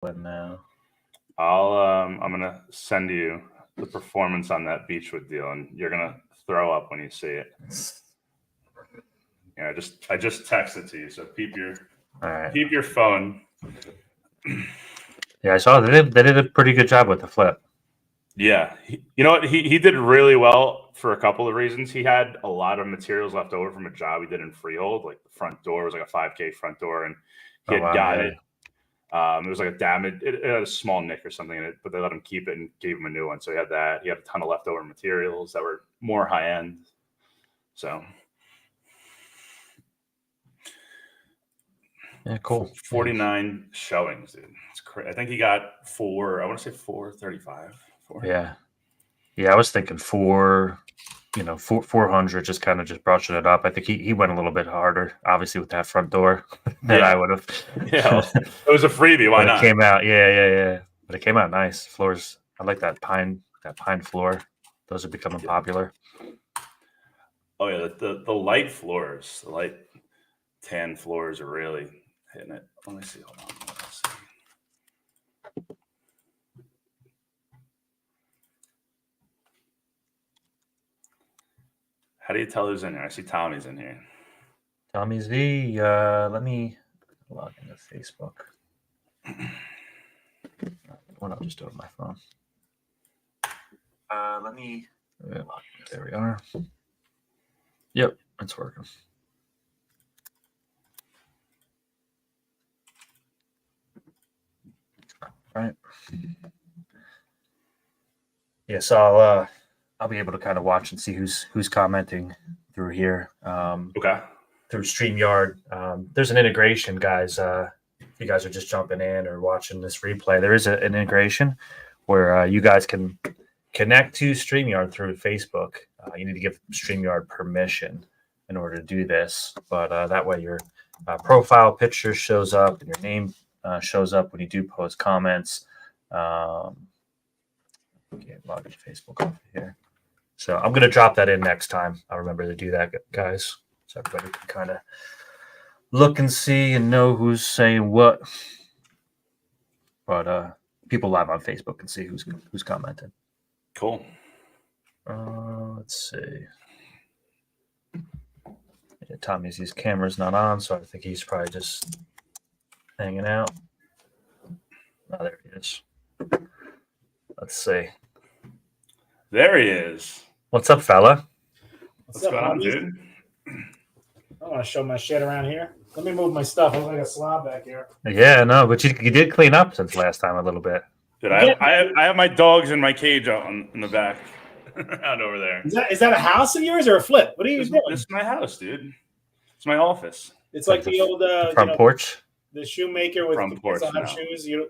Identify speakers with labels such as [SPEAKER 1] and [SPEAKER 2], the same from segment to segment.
[SPEAKER 1] now.
[SPEAKER 2] I'm gonna send you the performance on that Beechwood deal, and you're gonna throw up when you see it. Yeah, I just texted to you, so keep your phone.
[SPEAKER 1] Yeah, I saw they did a pretty good job with the flip.
[SPEAKER 2] Yeah, you know what? He did really well for a couple of reasons. He had a lot of materials left over from a job he did in Freehold. Like the front door was like a 5K front door, and he had gotten it. It was like a damage. It had a small nick or something in it, but they let him keep it and gave him a new one. So he had that. He had a ton of leftover materials that were more high end. So.
[SPEAKER 1] Yeah, cool.
[SPEAKER 2] 49 showings, dude. It's crazy. I think he got I want to say 435.
[SPEAKER 1] Yeah. I was thinking 400, just kind of just brushing it up. I think he went a little bit harder, obviously, with that front door than I would have.
[SPEAKER 2] Yeah, it was a freebie. Why not?
[SPEAKER 1] It came out, yeah. But it came out nice. Floors, I like that pine floor. Those are becoming popular.
[SPEAKER 2] Oh yeah, the light floors, the light tan floors are really hitting it. Let me see. Hold on. Let's see. How do you tell who's in here? I see Tommy's in here.
[SPEAKER 1] Tommy Z. Let me log into Facebook. Why not just do it on my phone? Let me. There we are. Yep, it's working. Right. Yeah, so I'll be able to kind of watch and see who's commenting through here.
[SPEAKER 2] Okay.
[SPEAKER 1] Through StreamYard. There's an integration, guys. If you guys are just jumping in or watching this replay, there is an integration where you guys can connect to StreamYard through Facebook. You need to give StreamYard permission in order to do this, but that way your profile picture shows up and your name shows up when you do post comments. Okay, log into Facebook over here. So I'm going to drop that in next time. I'll remember to do that, guys, so everybody can kind of look and see and know who's saying what. But people live on Facebook can see who's commenting.
[SPEAKER 2] Cool.
[SPEAKER 1] Let's see. Yeah, Tommy's his camera's not on, so I think he's probably just hanging out. Oh, there he is. Let's see.
[SPEAKER 2] There he is.
[SPEAKER 1] What's up, fella?
[SPEAKER 2] What's going on, dude?
[SPEAKER 3] I want to show my shit around here. Let me move my stuff. I look like a slob back here.
[SPEAKER 1] Yeah, no, but you did clean up since last time a little bit.
[SPEAKER 2] Dude, I have my dogs in my cage out in the back, out over there.
[SPEAKER 3] Is that a house of yours or a flip? What are you doing?
[SPEAKER 2] This is my house, dude. It's my office.
[SPEAKER 3] It's like the old
[SPEAKER 1] front porch.
[SPEAKER 3] The shoemaker with
[SPEAKER 2] front porch.
[SPEAKER 3] No. Shoes. You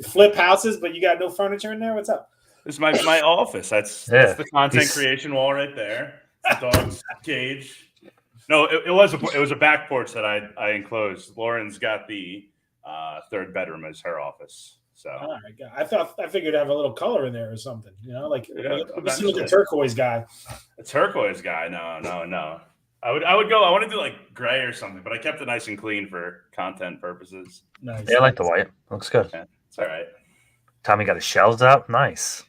[SPEAKER 3] flip houses, but you got no furniture in there. What's up?
[SPEAKER 2] This is my office. That's the content creation wall right there. The dog's cage. No, it was a back porch that I enclosed. Lauren's got the third bedroom as her office. So
[SPEAKER 3] I figured I'd have a little color in there or something. You know, like this is a turquoise guy.
[SPEAKER 2] A turquoise guy? No. I would go. I want to do like gray or something, but I kept it nice and clean for content purposes.
[SPEAKER 3] Nice.
[SPEAKER 1] Yeah, I like the white. Looks good.
[SPEAKER 2] Yeah, it's all right.
[SPEAKER 1] Tommy got his shelves out. Nice.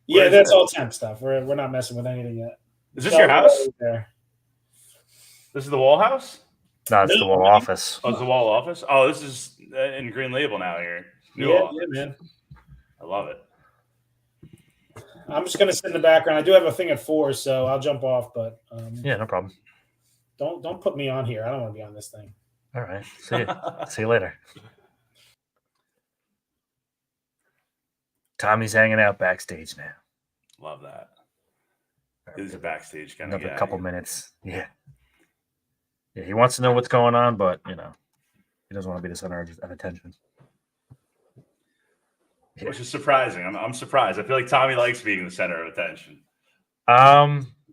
[SPEAKER 3] Yeah, that's all temp stuff. We're not messing with anything yet.
[SPEAKER 2] Is this your house? Right, this is the wall house?
[SPEAKER 1] No, it's the wall office.
[SPEAKER 2] Oh, it's the wall office? Oh, this is in Green Label now here.
[SPEAKER 3] Yeah, man.
[SPEAKER 2] I love it.
[SPEAKER 3] I'm just going to sit in the background. I do have a thing at 4, so I'll jump off. But
[SPEAKER 1] yeah, no problem.
[SPEAKER 3] Don't put me on here. I don't want to be on this thing.
[SPEAKER 1] All right. See you. See you later. Tommy's hanging out backstage now.
[SPEAKER 2] Love that. He's a backstage kind of guy.
[SPEAKER 1] Another couple minutes. Yeah. Yeah, he wants to know what's going on, but, he doesn't want to be the center of attention.
[SPEAKER 2] Yeah. Which is surprising. I'm surprised. I feel like Tommy likes being the center of attention.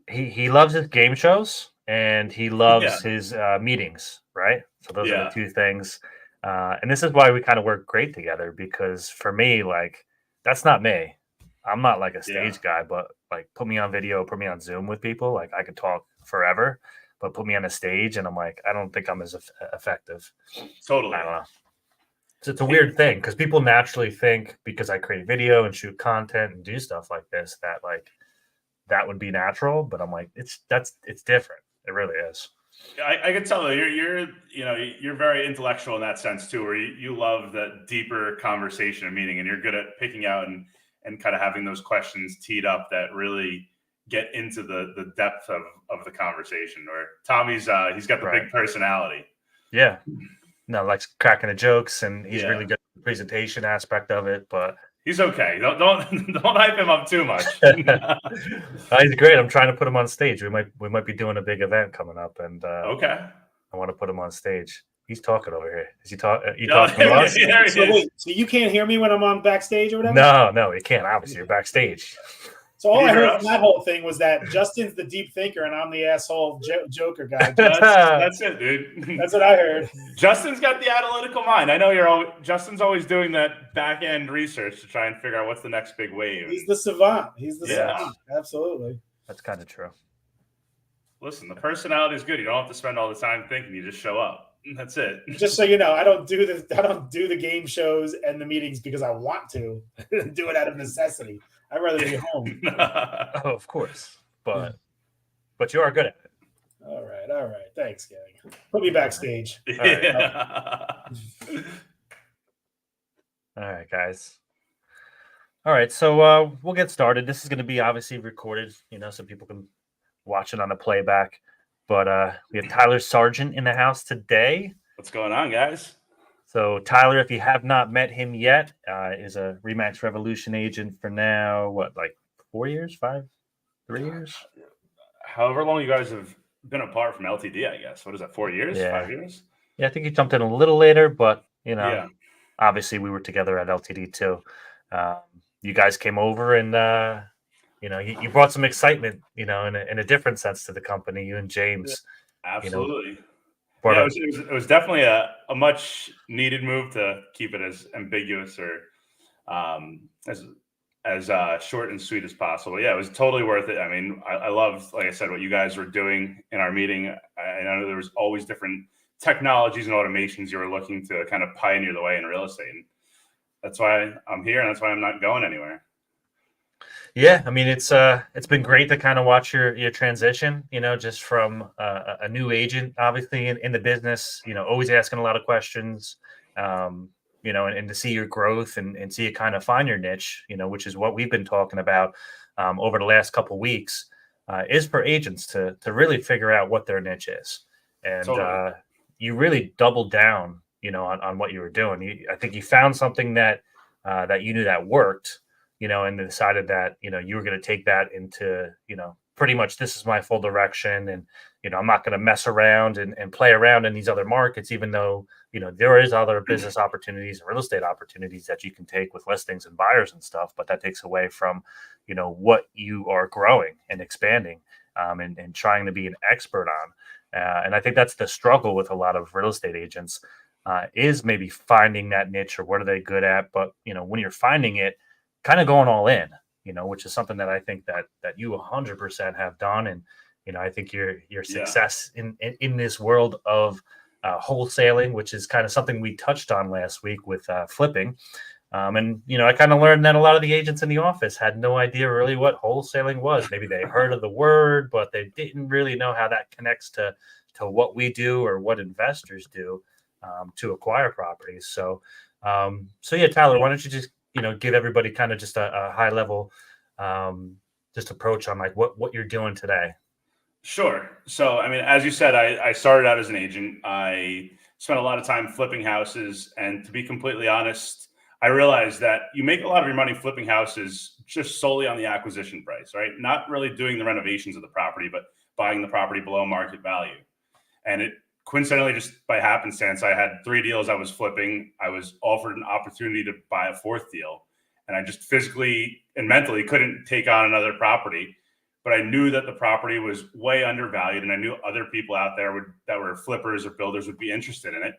[SPEAKER 1] He loves his game shows and he loves his meetings, right? So those are the two things. And this is why we kind of work great together, because for me, like, that's not me. I'm not like a stage guy, but like put me on video, put me on Zoom with people. Like I could talk forever, but put me on a stage and I'm like, I don't think I'm as effective.
[SPEAKER 2] Totally.
[SPEAKER 1] I don't know. it's a weird thing because people naturally think because I create video and shoot content and do stuff like this that like that would be natural, but I'm like it's different. It really is.
[SPEAKER 2] I can tell you're very intellectual in that sense too, where you love the deeper conversation and meaning, and you're good at picking out and kind of having those questions teed up that really get into the depth of the conversation. Where Tommy's he's got the big personality.
[SPEAKER 1] Yeah. No, likes cracking the jokes, and he's really good at the presentation aspect of it, but
[SPEAKER 2] he's okay. Don't hype him up too much.
[SPEAKER 1] He's great. I'm trying to put him on stage. We might be doing a big event coming up, and
[SPEAKER 2] okay,
[SPEAKER 1] I want to put him on stage. He's talking over here. Is he talking? You talking to us?
[SPEAKER 3] So you can't hear me when I'm on backstage or whatever?
[SPEAKER 1] No, you can't. Obviously, you're backstage.
[SPEAKER 3] So all I heard from that whole thing was that Justin's the deep thinker and I'm the asshole joker guy.
[SPEAKER 2] That's it, dude.
[SPEAKER 3] That's what I heard.
[SPEAKER 2] Justin's got the analytical mind. I know Justin's always doing that back end research to try and figure out what's the next big wave.
[SPEAKER 3] He's the savant. Savant. Absolutely.
[SPEAKER 1] That's kind of true.
[SPEAKER 2] Listen, the personality is good. You don't have to spend all the time thinking. You just show up. That's it.
[SPEAKER 3] Just so you know, I don't do the game shows and the meetings because I want to. Do it out of necessity. I'd rather be home.
[SPEAKER 1] Oh, of course, but you are good at it.
[SPEAKER 3] All right. Thanks, gang. Put me backstage.
[SPEAKER 1] All right, guys. All right, so we'll get started. This is going to be obviously recorded, so people can watch it on the playback. But we have Tyler Sargent in the house today.
[SPEAKER 2] What's going on, guys?
[SPEAKER 1] So Tyler, if you have not met him yet, is a Remax Revolution agent for now, 4 years, 3 years?
[SPEAKER 2] However long you guys have been apart from LTD, I guess. What is that, 4 years, 5 years?
[SPEAKER 1] Yeah, I think he jumped in a little later, but, obviously we were together at LTD too. You guys came over and, you brought some excitement, in a different sense to the company, you and James.
[SPEAKER 2] Yeah, absolutely. It was definitely a much needed move to keep it as ambiguous or as short and sweet as possible. Yeah, it was totally worth it. I mean, I love, like I said, what you guys were doing in our meeting. I know there was always different technologies and automations you were looking to kind of pioneer the way in real estate. And that's why I'm here, and that's why I'm not going anywhere.
[SPEAKER 1] Yeah, I mean it's been great to kind of watch your transition, just from a new agent, obviously in the business, always asking a lot of questions, and to see your growth and see you kind of find your niche, which is what we've been talking about over the last couple of weeks, is for agents to really figure out what their niche is, and totally. You really doubled down, on what you were doing. I think you found something that you knew that worked. And decided that, you were going to take that into, pretty much this is my full direction. And, I'm not going to mess around and play around in these other markets, even though, there is other business opportunities and real estate opportunities that you can take with listings and buyers and stuff. But that takes away from, what you are growing and expanding and trying to be an expert on. And I think that's the struggle with a lot of real estate agents is maybe finding that niche or what are they good at. But, when you're finding it, kind of going all in, which is something that I think that you 100% have done. And, I think your success in this world of wholesaling, which is kind of something we touched on last week with flipping. And, I kind of learned that a lot of the agents in the office had no idea really what wholesaling was. Maybe they heard of the word, but they didn't really know how that connects to what we do or what investors do to acquire properties. So yeah, Tyler, why don't you just give everybody kind of just a high level just approach on like what you're doing today.
[SPEAKER 2] Sure. So, I mean, as you said, I started out as an agent. I spent a lot of time flipping houses. And to be completely honest, I realized that you make a lot of your money flipping houses just solely on the acquisition price, right? Not really doing the renovations of the property, but buying the property below market value. And it coincidentally, just by happenstance, I had 3 deals I was flipping. I was offered an opportunity to buy a 4th deal. And I just physically and mentally couldn't take on another property. But I knew that the property was way undervalued. And I knew other people out there that were flippers or builders would be interested in it.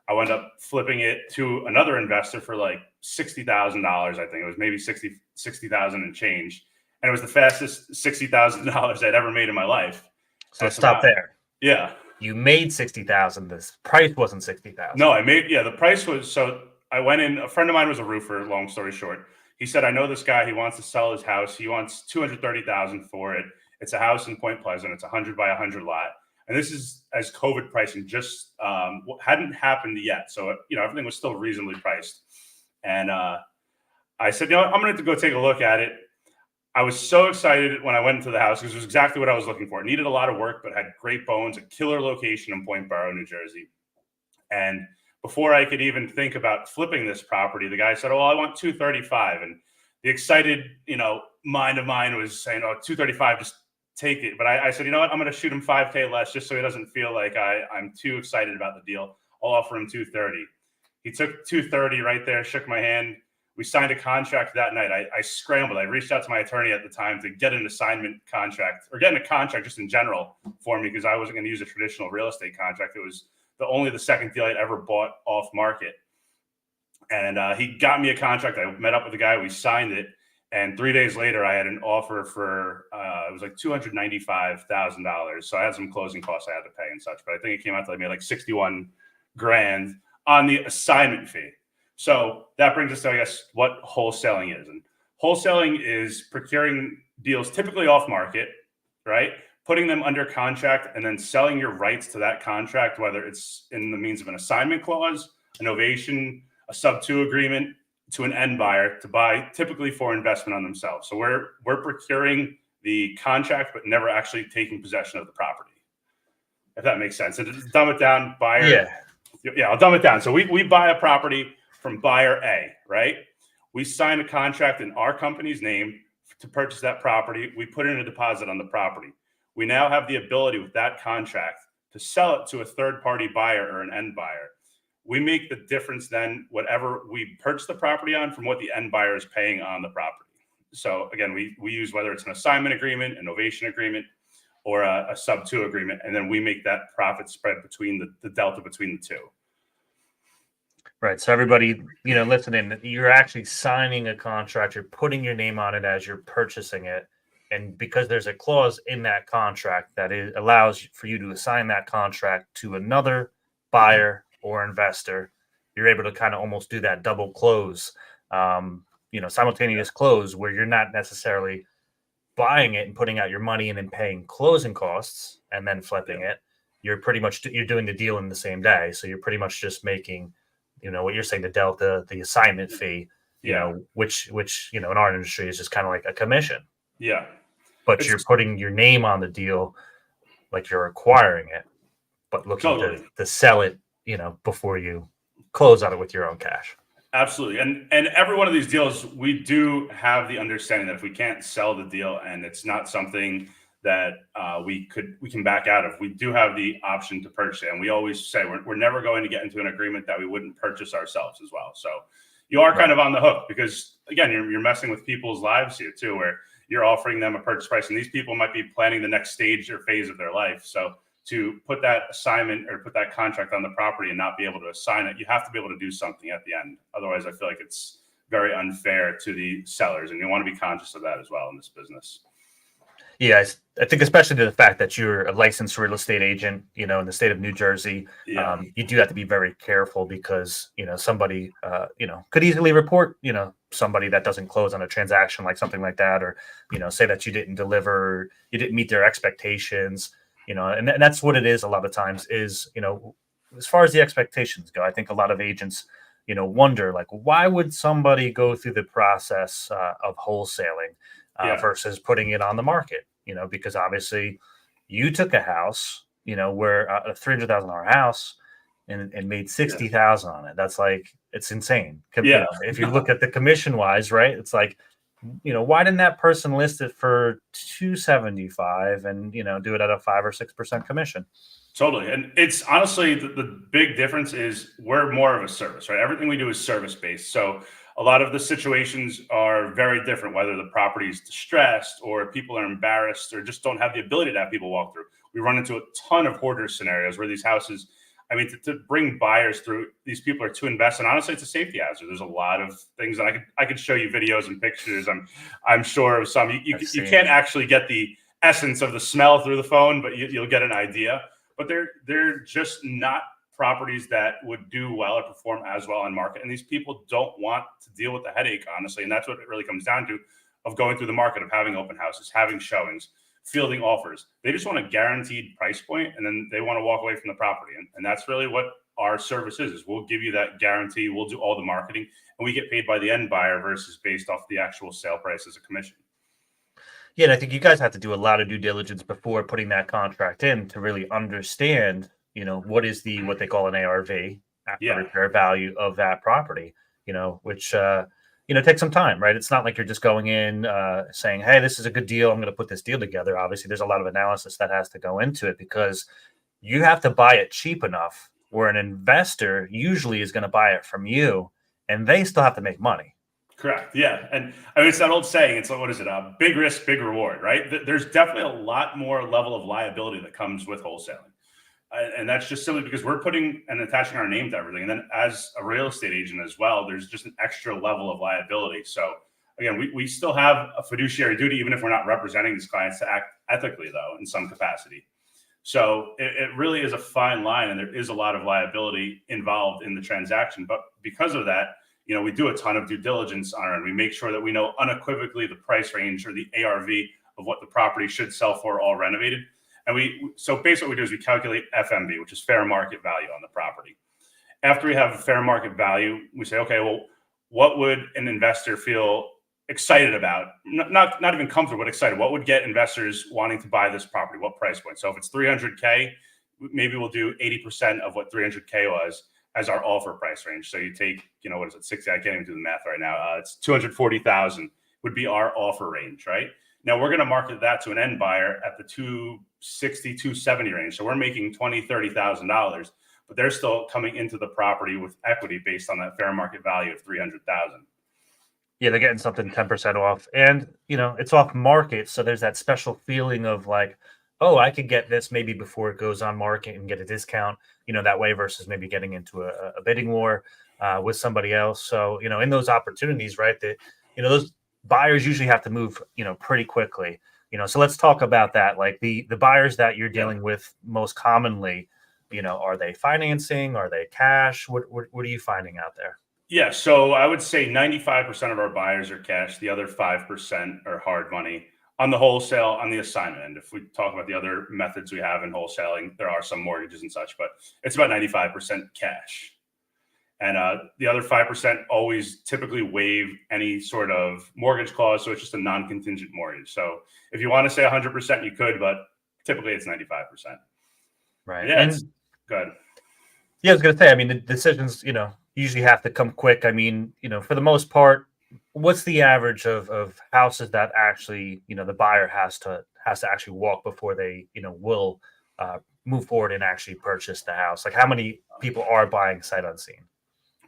[SPEAKER 2] I wound up flipping it to another investor for like $60,000. I think it was maybe $60,000 and change. And it was the fastest $60,000 I'd ever made in my life.
[SPEAKER 1] So stop there.
[SPEAKER 2] Yeah.
[SPEAKER 1] You made $60,000. This price wasn't $60,000.
[SPEAKER 2] No, the price was, so I went in. A friend of mine was a roofer. Long story short, he said, "I know this guy. He wants to sell his house. He wants $230,000 for it. It's a house in Point Pleasant. It's a 100 by 100 lot." And this is as COVID pricing just hadn't happened yet, so everything was still reasonably priced. And I said, I'm going to have to go take a look at it. I was so excited when I went into the house because it was exactly what I was looking for. It needed a lot of work, but had great bones, a killer location in Point Borough, New Jersey. And before I could even think about flipping this property, the guy said, "Oh, I want 235." And the excited, mind of mine was saying, "Oh, 235, just take it." But I said, "You know what? I'm going to shoot him $5K less just so he doesn't feel like I'm too excited about the deal. I'll offer him 230." He took 230 right there, shook my hand. We signed a contract that night. I scrambled. I reached out to my attorney at the time to get an assignment contract or getting a contract just in general for me because I wasn't going to use a traditional real estate contract. It was only the second deal I'd ever bought off market. And he got me a contract. I met up with the guy. We signed it. And 3 days later, I had an offer for, it was like $295,000. So I had some closing costs I had to pay and such. But I think it came out to like 61 grand on the assignment fee. So that brings us to, I guess, what wholesaling is. And wholesaling is procuring deals typically off market, right? Putting them under contract and then selling your rights to that contract, whether it's in the means of an assignment clause, an ovation, a sub-2 agreement, to an end buyer to buy, typically for investment on themselves. So we're procuring the contract, but never actually taking possession of the property. If that makes sense. And to dumb it down, buyer. Yeah, I'll dumb it down. So we buy a property from buyer A, right? We sign a contract in our company's name to purchase that property. We put in a deposit on the property. We now have the ability with that contract to sell it to a third-party buyer or an end buyer. We make the difference then, whatever we purchase the property on from what the end buyer is paying on the property. So again, we use whether it's an assignment agreement, an ovation agreement, or a sub-2 agreement, and then we make that profit spread between the delta between the two.
[SPEAKER 1] Right. So everybody, listening, you're actually signing a contract. You're putting your name on it as you're purchasing it. And because there's a clause in that contract that allows for you to assign that contract to another buyer or investor, you're able to kind of almost do that double close, simultaneous close where you're not necessarily buying it and putting out your money and then paying closing costs and then flipping it. You're pretty much, you're doing the deal in the same day. So you're pretty much just making, what you're saying, the delta, the assignment fee, which, in our industry is just kind of like a commission.
[SPEAKER 2] Yeah.
[SPEAKER 1] But you're putting your name on the deal, like you're acquiring it, but looking to sell it, before you close on it with your own cash.
[SPEAKER 2] Absolutely. And every one of these deals, we do have the understanding that if we can't sell the deal and it's not something that we can back out of, we do have the option to purchase it. And we always say we're never going to get into an agreement that we wouldn't purchase ourselves as well. So you are kind of on the hook because, again, you're messing with people's lives here too, where you're offering them a purchase price and these people might be planning the next stage or phase of their life. So to put that assignment or put that contract on the property and not be able to assign it, you have to be able to do something at the end. Otherwise, I feel like it's very unfair to the sellers, and you want to be conscious of that as well in this business.
[SPEAKER 1] Yeah, I think especially to the fact that you're a licensed real estate agent, in the state of New Jersey, you do have to be very careful because, somebody, could easily report, somebody that doesn't close on a transaction like something like that, or, say that you didn't deliver, you didn't meet their expectations. And that's what it is a lot of times is, as far as the expectations go, I think a lot of agents, wonder, like, why would somebody go through the process of wholesaling versus putting it on the market? Because obviously you took a house, where a $300,000 house and made 60,000 on it. That's like, it's insane. If you look at the commission wise, right, it's like, why didn't that person list it for 275 and, do it at a 5 or 6% commission?
[SPEAKER 2] Totally. And it's honestly, the big difference is we're more of a service, right? Everything we do is service based. So a lot of the situations are very different, whether the property is distressed or people are embarrassed or just don't have the ability to have people walk through. We run into a ton of hoarder scenarios where these houses, to bring buyers through, these people are too invested. And honestly, it's a safety hazard. There's a lot of things that I could show you videos and pictures. I'm sure of some. You can't actually get the essence of the smell through the phone, but you'll get an idea. But they're just not properties that would do well or perform as well on market. And these people don't want to deal with the headache, honestly. And that's what it really comes down to, of going through the market, of having open houses, having showings, fielding offers. They just want a guaranteed price point, and then they want to walk away from the property. And that's really what our service is we'll give you that guarantee. We'll do all the marketing, and we get paid by the end buyer versus based off the actual sale price as a commission.
[SPEAKER 1] Yeah, and I think you guys have to do a lot of due diligence before putting that contract in to really understand, what they call an ARV, after repair value of that property, which, takes some time, right? It's not like you're just going in saying, hey, this is a good deal, I'm going to put this deal together. Obviously, there's a lot of analysis that has to go into it, because you have to buy it cheap enough where an investor usually is going to buy it from you, and they still have to make money.
[SPEAKER 2] Correct. Yeah. And I mean, it's that old saying, it's like, what is it? Big risk, big reward, right? There's definitely a lot more level of liability that comes with wholesaling. And that's just simply because we're putting and attaching our name to everything. And then as a real estate agent as well, there's just an extra level of liability. So again, we still have a fiduciary duty, even if we're not representing these clients, to act ethically, though, in some capacity. So it really is a fine line, and there is a lot of liability involved in the transaction. But because of that, we do a ton of due diligence on it, and we make sure that we know unequivocally the price range or the ARV of what the property should sell for all renovated. And so basically what we do is we calculate FMV, which is fair market value on the property. After we have fair market value, we say, okay, well, what would an investor feel excited about? Not even comfortable, but excited. What would get investors wanting to buy this property? What price point? So if it's $300K, maybe we'll do 80% of what $300K was as our offer price range. So you take, what is it, 60? I can't even do the math right now. It's 240,000 would be our offer range, right? Now we're going to market that to an end buyer at the 260, 270 range. So we're making $20,000, $30,000, but they're still coming into the property with equity based on that fair market value of 300,000.
[SPEAKER 1] Yeah, they're getting something 10% off, and it's off market. So there's that special feeling of like, oh, I could get this maybe before it goes on market and get a discount, that way, versus maybe getting into a bidding war with somebody else. So, in those opportunities, right, that, those buyers usually have to move, pretty quickly, so let's talk about that. Like the buyers that you're dealing with most commonly, are they financing? Are they cash? What are you finding out there?
[SPEAKER 2] Yeah. So I would say 95% of our buyers are cash. The other 5% are hard money. On the wholesale, on the assignment end, if we talk about the other methods we have in wholesaling, there are some mortgages and such, but it's about 95% cash. And the other 5% always typically waive any sort of mortgage clause. So it's just a non-contingent mortgage. So if you want to say 100%, you could, but typically it's 95%.
[SPEAKER 1] Right.
[SPEAKER 2] Yeah.
[SPEAKER 1] And
[SPEAKER 2] good.
[SPEAKER 1] Yeah, I was going to say, I mean, the decisions, usually have to come quick. I mean, for the most part, what's the average of houses that actually, the buyer has to actually walk before they, will move forward and actually purchase the house? Like, how many people are buying sight unseen?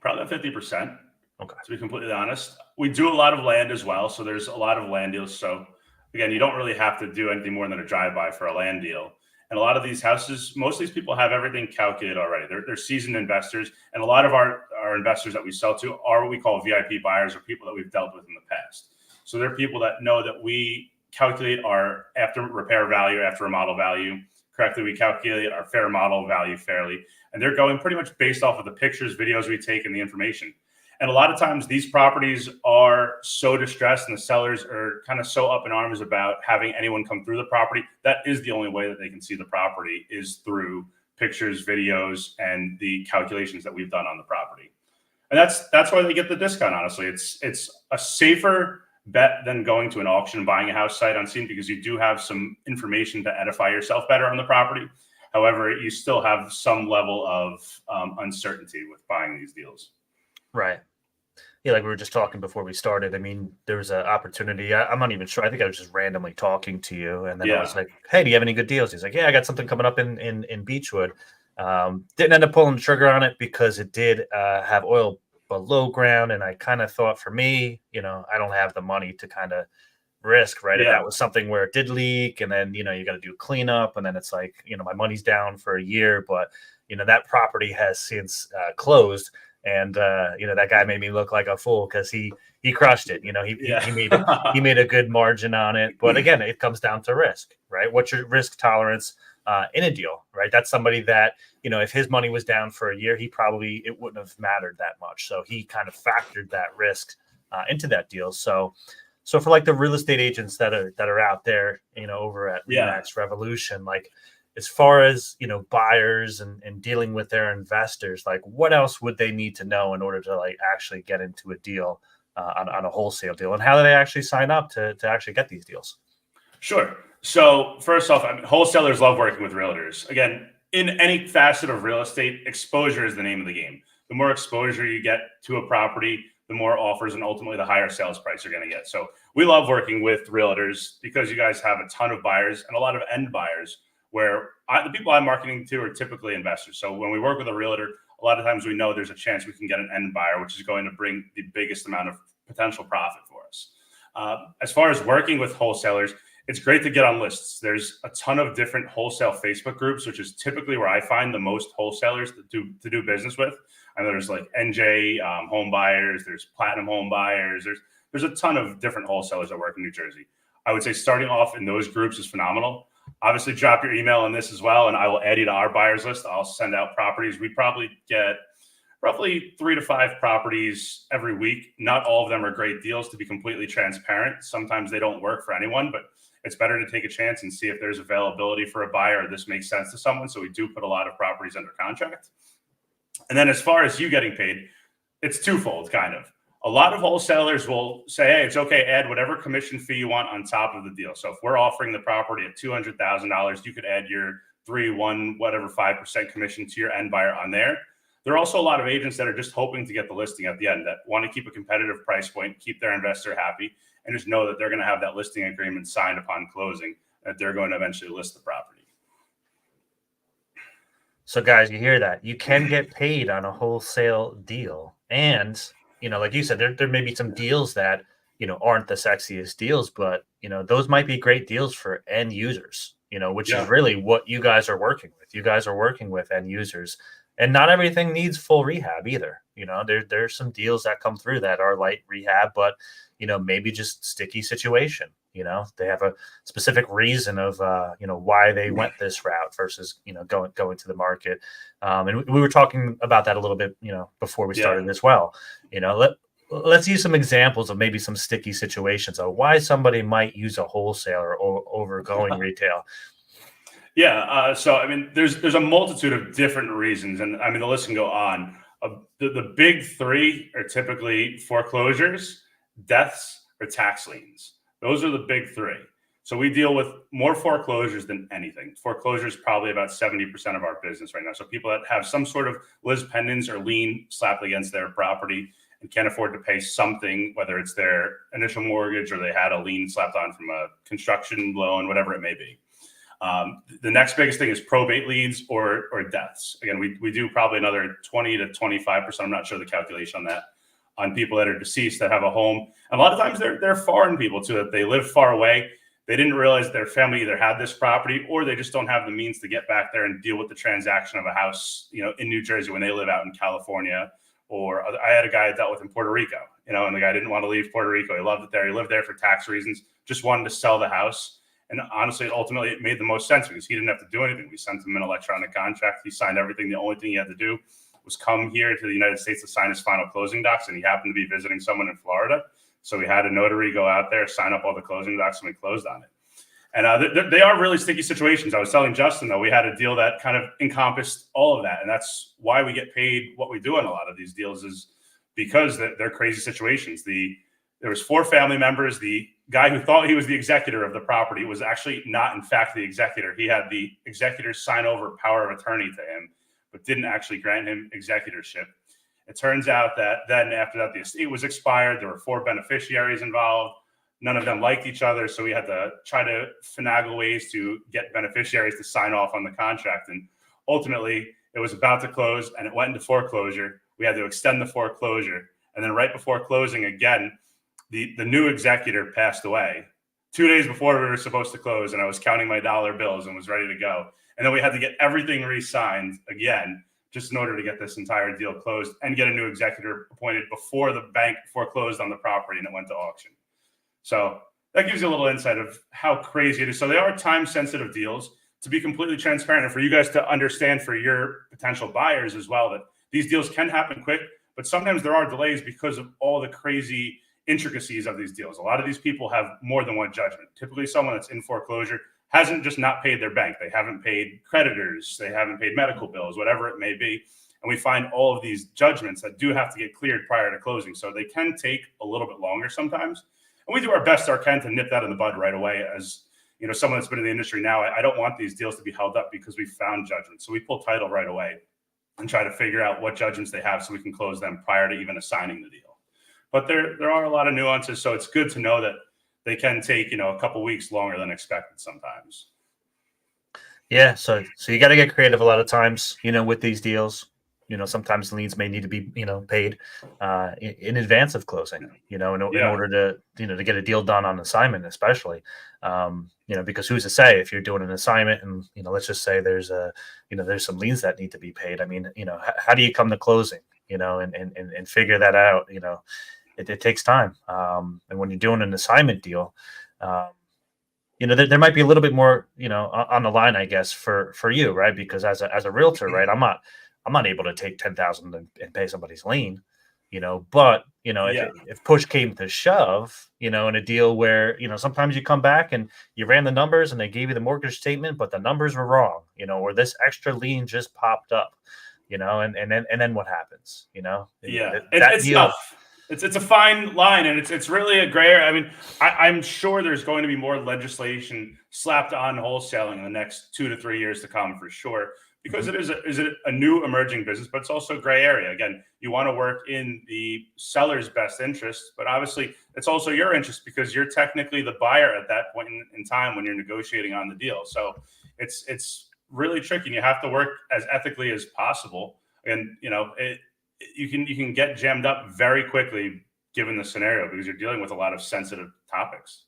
[SPEAKER 2] Probably 50%.
[SPEAKER 1] Okay.
[SPEAKER 2] To be completely honest, we do a lot of land as well. So there's a lot of land deals. So again, you don't really have to do anything more than a drive-by for a land deal. And a lot of these houses, most of these people have everything calculated already. They're seasoned investors. And a lot of our investors that we sell to are what we call VIP buyers, or people that we've dealt with in the past. So they're people that know that we calculate our after repair value, after remodel value correctly. We calculate our fair model value fairly. And they're going pretty much based off of the pictures, videos we take, and the information. And a lot of times these properties are so distressed and the sellers are kind of so up in arms about having anyone come through the property. That is the only way that they can see the property, is through pictures, videos, and the calculations that we've done on the property. And that's why they get the discount, honestly. It's a safer bet than going to an auction and buying a house sight unseen, because you do have some information to edify yourself better on the property. However, you still have some level of uncertainty with buying these deals.
[SPEAKER 1] Right. Yeah, like we were just talking before we started. I mean, there was an opportunity. I'm not even sure. I think I was just randomly talking to you, and then I was like, "Hey, do you have any good deals?" He's like, "Yeah, I got something coming up in Beechwood." Didn't end up pulling the trigger on it because it did have oil below ground, and I kind of thought, for me, I don't have the money to kind of risk, right? If that was something where it did leak, and then you got to do cleanup, and then it's like my money's down for a year, but that property has since closed. And that guy made me look like a fool because he crushed it. He made a good margin on it. But again, it comes down to risk, right? What's your risk tolerance? in a deal, right? That's somebody that, if his money was down for a year, it wouldn't have mattered that much. So he kind of factored that risk into that deal. So for like the real estate agents that are out there, over at Remax Revolution, like as far as, buyers and dealing with their investors, like what else would they need to know in order to like actually get into a deal on a wholesale deal, and how do they actually sign up to actually get these deals?
[SPEAKER 2] Sure. So first off, wholesalers love working with realtors. Again, in any facet of real estate, exposure is the name of the game. The more exposure you get to a property, the more offers and ultimately the higher sales price you're going to get. So we love working with realtors because you guys have a ton of buyers and a lot of end buyers where the people I'm marketing to are typically investors. So when we work with a realtor, a lot of times we know there's a chance we can get an end buyer, which is going to bring the biggest amount of potential profit for us. As far as working with wholesalers, it's great to get on lists. There's a ton of different wholesale Facebook groups, which is typically where I find the most wholesalers to do business with. And there's like NJ home buyers, there's platinum home buyers, there's a ton of different wholesalers that work in New Jersey. I would say starting off in those groups is phenomenal. Obviously, drop your email on this as well, and I will add you to our buyers list. I'll send out properties. We probably get roughly 3 to 5 properties every week. Not all of them are great deals, to be completely transparent. Sometimes they don't work for anyone, but it's better to take a chance and see if there's availability for a buyer or this makes sense to someone. So we do put a lot of properties under contract. And then as far as you getting paid, it's twofold, kind of. A lot of wholesalers will say, hey, it's okay, add whatever commission fee you want on top of the deal. So if we're offering the property at $200,000, you could add your 5% commission to your end buyer on there. There are also a lot of agents that are just hoping to get the listing at the end, that want to keep a competitive price point, keep their investor happy, and just know that they're going to have that listing agreement signed upon closing, that they're going to eventually list the property.
[SPEAKER 1] So guys, you hear that? You can get paid on a wholesale deal. And, like you said, there may be some deals that, aren't the sexiest deals, but, those might be great deals for end users, which is really what you guys are working with. You guys are working with end users. And not everything needs full rehab either. There's some deals that come through that are light rehab, but, maybe just sticky situation. They have a specific reason of, why they went this route versus, going to the market. And we were talking about that a little bit, before we started as well. Let's use some examples of maybe some sticky situations of why somebody might use a wholesaler over going retail.
[SPEAKER 2] Yeah. So, there's a multitude of different reasons. And the list can go on. The big three are typically foreclosures, deaths, or tax liens. Those are the big three. So we deal with more foreclosures than anything. Foreclosure is probably about 70% of our business right now. So people that have some sort of lis pendens or lien slapped against their property and can't afford to pay something, whether it's their initial mortgage or they had a lien slapped on from a construction loan, whatever it may be. The next biggest thing is probate liens or deaths. Again, we do probably another 20 to 25%. I'm not sure the calculation on that, on people that are deceased that have a home. And a lot of times they're foreign people too, that they live far away. They didn't realize their family either had this property or they just don't have the means to get back there and deal with the transaction of a house, in New Jersey when they live out in California. Or I had a guy I dealt with in Puerto Rico, and the guy didn't want to leave Puerto Rico. He loved it there. He lived there for tax reasons, just wanted to sell the house. And honestly, ultimately, it made the most sense because he didn't have to do anything. We sent him an electronic contract. He signed everything. The only thing he had to do was come here to the United States to sign his final closing docs. And he happened to be visiting someone in Florida. So we had a notary go out there, sign up all the closing docs, and we closed on it. And they are really sticky situations. I was telling Justin, though, we had a deal that kind of encompassed all of that. And that's why we get paid what we do on a lot of these deals, is because they're crazy situations. There was 4 family members. The guy who thought he was the executor of the property was actually not, in fact, the executor. He had the executor sign over power of attorney to him, but didn't actually grant him executorship. It turns out that then after that, the estate was expired. There were 4 beneficiaries involved. None of them liked each other. So we had to try to finagle ways to get beneficiaries to sign off on the contract. And ultimately, it was about to close and it went into foreclosure. We had to extend the foreclosure. And then right before closing again, the new executor passed away 2 days before we were supposed to close. And I was counting my dollar bills and was ready to go. And then we had to get everything re-signed again, just in order to get this entire deal closed and get a new executor appointed before the bank foreclosed on the property and it went to auction. So that gives you a little insight of how crazy it is. So they are time-sensitive deals. to be completely transparent and for you guys to understand for your potential buyers as well, that these deals can happen quick, but sometimes there are delays because of all the crazy intricacies of these deals. A lot of these people have more than one judgment. Typically someone that's in foreclosure hasn't just not paid their bank. They haven't paid creditors. They haven't paid medical bills, whatever it may be. And we find all of these judgments that do have to get cleared prior to closing. So they can take a little bit longer sometimes. And we do our best to nip that in the bud right away. As you know, someone that's been in the industry now, I don't want these deals to be held up because we found judgments. So we pull title right away and try to figure out what judgments they have so we can close them prior to even assigning the deal. But there are a lot of nuances. So it's good to know that they can take, you know, a couple weeks longer than expected sometimes.
[SPEAKER 1] Yeah. So you got to get creative a lot of times, you know, with these deals. You know, sometimes liens may need to be, you know, paid in advance of closing, you know, in order to, you know, to get a deal done on assignment, especially, you know, because who's to say if you're doing an assignment and, you know, let's just say there's there's some liens that need to be paid. I mean, you know, how do you come to closing, you know, and figure that out? You know, it takes time. And when you're doing an assignment deal, you know, there might be a little bit more, you know, on the line, I guess, for you, right? Because as a realtor, right, I'm not able to take 10,000 and pay somebody's lien, you know. But you know, if push came to shove, you know, in a deal where, you know, sometimes you come back and you ran the numbers and they gave you the mortgage statement, but the numbers were wrong, you know, or this extra lien just popped up, you know, and then what happens, you know?
[SPEAKER 2] It's tough. It's a fine line, and it's really a gray area. I mean, I'm sure there's going to be more legislation slapped on wholesaling in the next 2 to 3 years to come for sure. Because it is a new emerging business, but it's also a gray area. Again, you want to work in the seller's best interest, but obviously it's also your interest because you're technically the buyer at that point in time when you're negotiating on the deal. So it's really tricky, and you have to work as ethically as possible. And you know, you can get jammed up very quickly given the scenario because you're dealing with a lot of sensitive topics.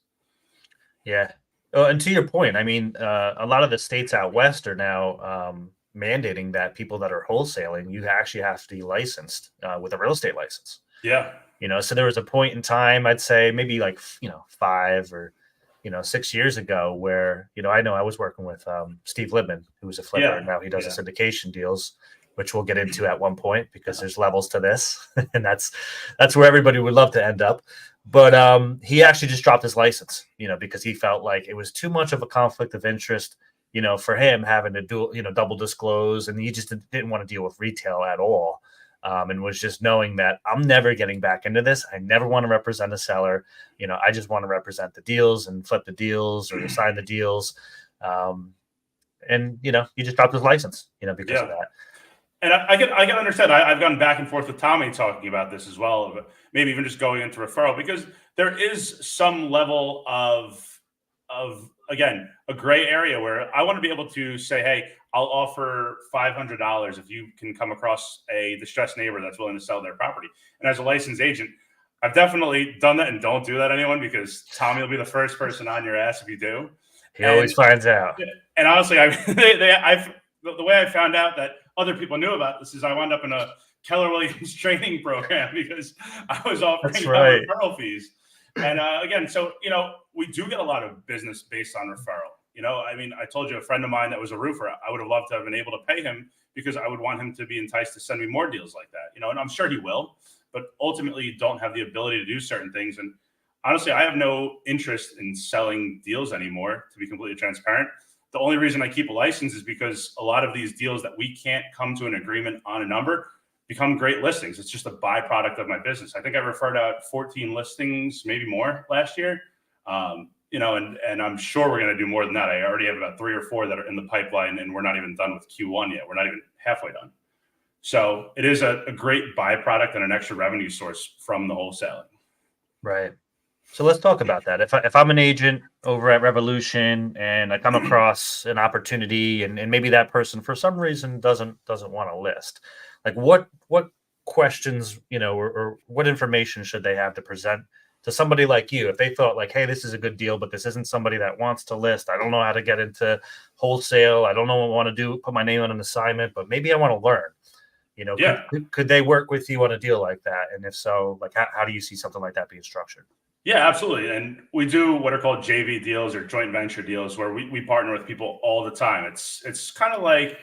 [SPEAKER 1] Yeah. Oh, and to your point, I mean, a lot of the states out west are now mandating that people that are wholesaling, you actually have to be licensed with a real estate license.
[SPEAKER 2] Yeah.
[SPEAKER 1] You know, so there was a point in time, I'd say maybe like, you know, 5 or, you know, 6 years ago where, you know I was working with Steve Libman, who was a flipper, and now he does the syndication deals, which we'll get into at one point because there's levels to this. And that's where everybody would love to end up. But he actually just dropped his license, you know, because he felt like it was too much of a conflict of interest, you know, for him having to double disclose, and he just didn't want to deal with retail at all, and was just knowing that I'm never getting back into this. I never want to represent a seller. You know, I just want to represent the deals and flip the deals or assign the deals. And you know, he just dropped his license, you know, because of that.
[SPEAKER 2] And I can understand. I've gone back and forth with Tommy talking about this as well, but maybe even just going into referral, because there is some level of again, a gray area where I want to be able to say, hey, I'll offer $500 if you can come across a distressed neighbor that's willing to sell their property. And as a licensed agent, I've definitely done that, and don't do that, anyone, because Tommy will be the first person on your ass if you do.
[SPEAKER 1] He always finds out.
[SPEAKER 2] And honestly, the way I found out that other people knew about this is I wound up in a Keller Williams training program because I was offering referral fees. And again, so, you know, we do get a lot of business based on referral. You know, I mean, I told you a friend of mine that was a roofer, I would have loved to have been able to pay him because I would want him to be enticed to send me more deals like that, you know, and I'm sure he will, but ultimately you don't have the ability to do certain things. And honestly, I have no interest in selling deals anymore, to be completely transparent. The only reason I keep a license is because a lot of these deals that we can't come to an agreement on a number become great listings. It's just a byproduct of my business. I think I referred out 14 listings, maybe more last year. You know, and I'm sure we're going to do more than that. I already have about 3 or 4 that are in the pipeline, and we're not even done with Q1 yet. We're not even halfway done. So it is a great byproduct and an extra revenue source from the wholesaling.
[SPEAKER 1] Right. So let's talk about that. If I'm an agent over at Revolution and I come across an opportunity and maybe that person for some reason doesn't want to list, like what questions, you know, or what information should they have to present to somebody like you if they thought like, hey, this is a good deal, but this isn't somebody that wants to list. I don't know how to get into wholesale. I don't know what I want to do, put my name on an assignment, but maybe I want to learn. You know, could they work with you on a deal like that? And if so, like how do you see something like that being structured?
[SPEAKER 2] Yeah, absolutely. And we do what are called JV deals or joint venture deals where we partner with people all the time. It's kind of like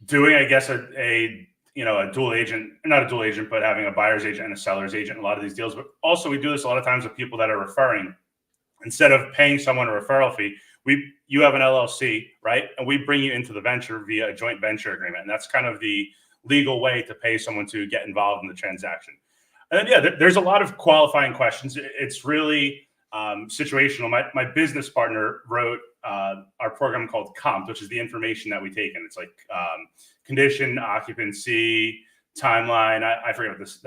[SPEAKER 2] doing, I guess, a dual agent, not a dual agent, but having a buyer's agent and a seller's agent in a lot of these deals. But also we do this a lot of times with people that are referring. Instead of paying someone a referral fee, you have an LLC, right? And we bring you into the venture via a joint venture agreement. And that's kind of the legal way to pay someone to get involved in the transaction. And then, yeah, there's a lot of qualifying questions. It's really situational. My business partner wrote our program called COMP, which is the information that we take in. It's like condition, occupancy, timeline. I forget what this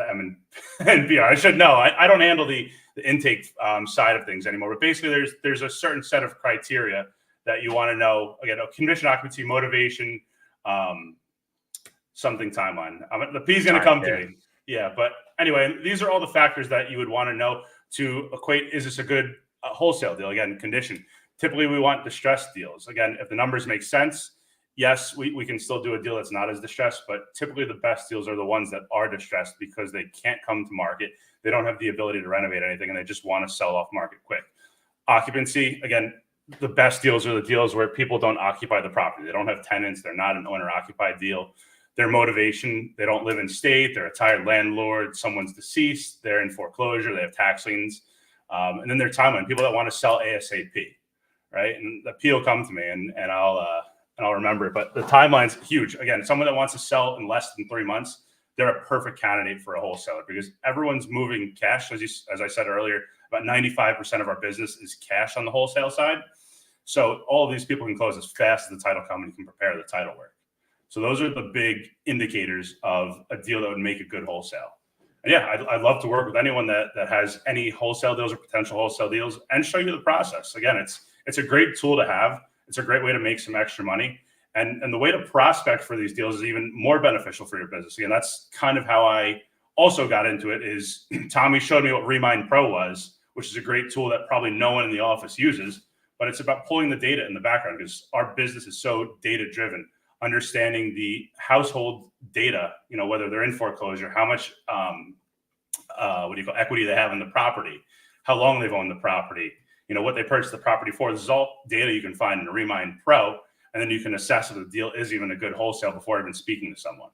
[SPEAKER 2] NPR. I should know. I don't handle the intake side of things anymore. But basically, there's a certain set of criteria that you want to know. Again, condition, occupancy, motivation, something timeline. The P is going to come to me. Yeah, but anyway, these are all the factors that you would want to know to equate. Is this a good wholesale deal? Again, condition. Typically, we want distressed deals. Again, if the numbers make sense, yes, we can still do a deal that's not as distressed, but typically the best deals are the ones that are distressed because they can't come to market. They don't have the ability to renovate anything, and they just want to sell off market quick. Occupancy, again, the best deals are the deals where people don't occupy the property. They don't have tenants. They're not an owner-occupied deal. Their motivation, they don't live in state. They're a tired landlord. Someone's deceased. They're in foreclosure. They have tax liens. And then their timeline, people that want to sell ASAP, right? And the P will come to me, and I'll remember it. But the timeline's huge. Again, someone that wants to sell in less than 3 months, they're a perfect candidate for a wholesaler because everyone's moving cash. As I said earlier, about 95% of our business is cash on the wholesale side. So all of these people can close as fast as the title company can prepare the title work. So those are the big indicators of a deal that would make a good wholesale. And yeah, I'd love to work with anyone that has any wholesale deals or potential wholesale deals and show you the process. Again, it's a great tool to have. It's a great way to make some extra money. And the way to prospect for these deals is even more beneficial for your business. Again, that's kind of how I also got into it is Tommy showed me what Remind Pro was, which is a great tool that probably no one in the office uses, but it's about pulling the data in the background because our business is so data driven. Understanding the household data, whether they're in foreclosure, how much equity they have in the property, how long they've owned the property, what they purchased the property for. This is all data you can find in a Remind Pro, and then you can assess if the deal is even a good wholesale before even speaking to someone.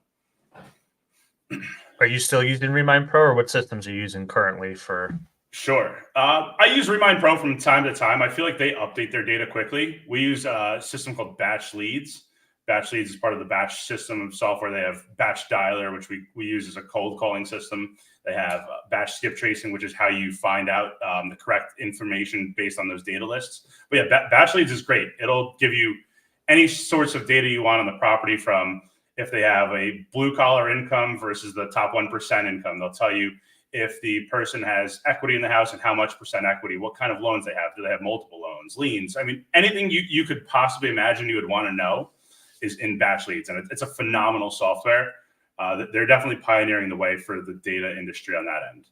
[SPEAKER 1] Are you still using Remind Pro, or what systems are you using currently for?
[SPEAKER 2] Sure. I use Remind Pro from time to time. I feel like they update their data quickly. We use a system called Batch Leads. Batch Leads is part of the Batch system of software. They have Batch Dialer, which we use as a cold calling system. They have Batch Skip Tracing, which is how you find out the correct information based on those data lists. But yeah, Batch Leads is great. It'll give you any sorts of data you want on the property, from if they have a blue collar income versus the top 1% income. They'll tell you if the person has equity in the house and how much percent equity, what kind of loans they have. Do they have multiple loans, liens? I mean, anything you could possibly imagine you would want to know is in Batch Leads, and it's a phenomenal software. They're definitely pioneering the way for the data industry on that end.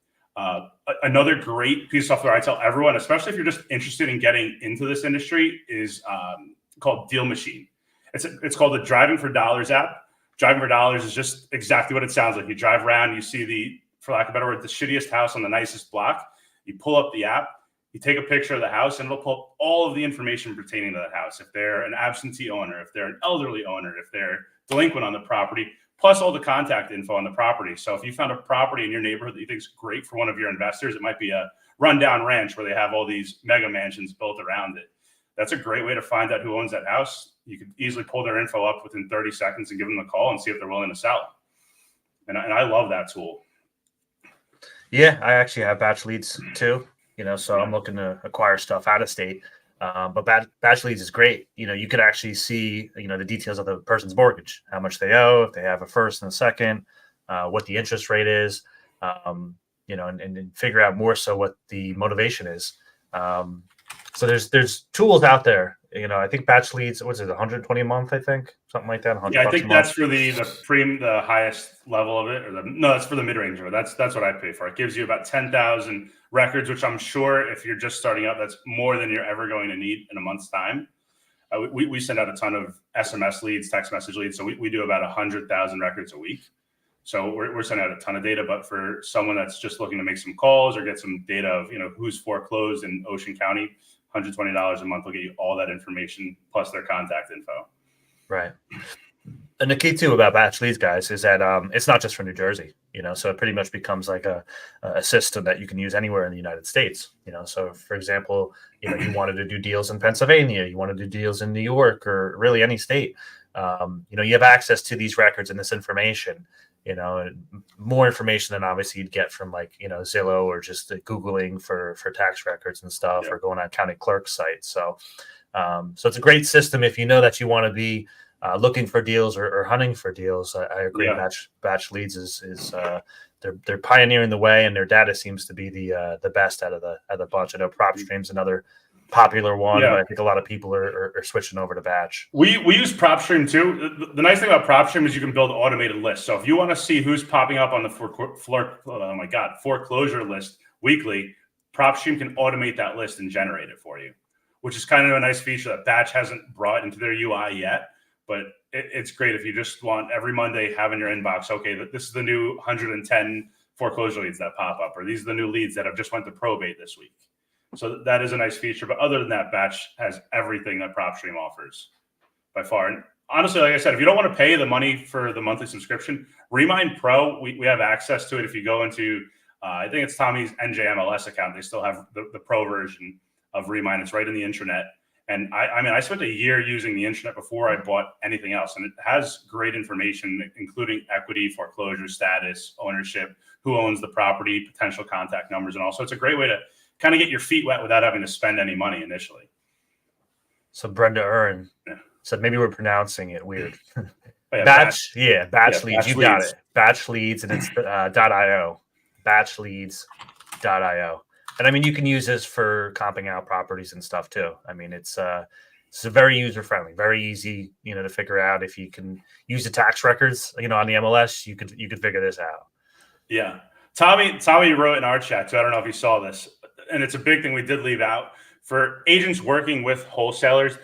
[SPEAKER 2] Another great piece of software I tell everyone, especially if you're just interested in getting into this industry, is called Deal Machine. It's called the Driving for Dollars app. Driving for Dollars is just exactly what it sounds like. You drive around, you see for lack of a better word, the shittiest house on the nicest block. You pull up the app, you take a picture of the house, and it'll pull up all of the information pertaining to that house. If they're an absentee owner, if they're an elderly owner, if they're delinquent on the property, plus all the contact info on the property. So if you found a property in your neighborhood that you think is great for one of your investors, it might be a rundown ranch where they have all these mega mansions built around it. That's a great way to find out who owns that house. You could easily pull their info up within 30 seconds and give them a call and see if they're willing to sell. And I love that tool.
[SPEAKER 1] Yeah, I actually have Batch Leads too. So I'm looking to acquire stuff out of state. But Batch Leads is great. You could actually see, the details of the person's mortgage, how much they owe, if they have a first and a second, what the interest rate is, and figure out more so what the motivation is. So there's tools out there. I think Batch Leads, what's it, 120 a month, I think, something like that.
[SPEAKER 2] Yeah, I think that's for the highest level of it, that's for the mid range. That's what I pay for. It gives you about 10,000 records, which I'm sure if you're just starting out, that's more than you're ever going to need in a month's time. We send out a ton of SMS leads, text message leads, so we do about 100,000 records a week. So we're sending out a ton of data, but for someone that's just looking to make some calls or get some data of, who's foreclosed in Ocean County, $120 a month will get you all that information plus their contact info.
[SPEAKER 1] Right. And the key too about batch leads, guys, is that it's not just for New Jersey, so it pretty much becomes like a system that you can use anywhere in the United States. So for example, you wanted to do deals in Pennsylvania, you want to do deals in New York, or really any state. You have access to these records and this information. More information than obviously you'd get from like, Zillow or just Googling for tax records and stuff, or going on county clerk sites. So it's a great system if you know that you want to be looking for deals or hunting for deals. I agree.
[SPEAKER 2] Yeah.
[SPEAKER 1] Batch leads is they're pioneering the way, and their data seems to be the best out of the bunch. I know PropStream's another popular one, but I think a lot of people are switching over to batch.
[SPEAKER 2] We use PropStream too. The nice thing about PropStream is you can build automated lists. So if you want to see who's popping up on the foreclosure list weekly, PropStream can automate that list and generate it for you, which is kind of a nice feature that batch hasn't brought into their UI yet. But it's great if you just want every Monday have in your inbox, okay, this is the new 110 foreclosure leads that pop up, or these are the new leads that have just went to probate this week. So that is a nice feature. But other than that, batch has everything that PropStream offers by far. And honestly, like I said, if you don't want to pay the money for the monthly subscription, Remind Pro, we have access to it. If you go into, I think it's Tommy's NJMLS account, they still have the pro version of Remind. It's right in the intranet. And I spent a year using the intranet before I bought anything else. And it has great information, including equity, foreclosure status, ownership, who owns the property, potential contact numbers, and also it's a great way to kind of get your feet wet without having to spend any money initially.
[SPEAKER 1] So Brenda Earn said maybe we're pronouncing it weird.
[SPEAKER 2] Batch
[SPEAKER 1] leads. You got it. Batch leads, and it's .io. Batchleads.io. And I mean, you can use this for comping out properties and stuff too. I mean, it's very user friendly, very easy, to figure out. If you can use the tax records, on the MLS, you could figure this out.
[SPEAKER 2] Yeah, Tommy wrote in our chat too. I don't know if you saw this, and it's a big thing we did leave out for agents working with wholesalers.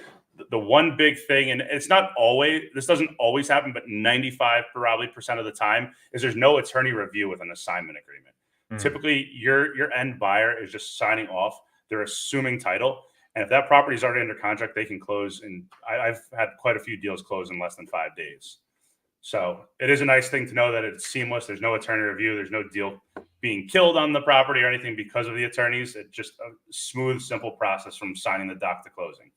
[SPEAKER 2] The one big thing, and it's not always, this doesn't always happen, but 95% of the time is there's no attorney review with an assignment agreement. Typically, your end buyer is just signing off. They're assuming title. And if that property is already under contract, they can close. And I've had quite a few deals close in less than 5 days. So it is a nice thing to know that it's seamless. There's no attorney review. There's no deal being killed on the property or anything because of the attorneys. It's just a smooth, simple process from signing the doc to closing.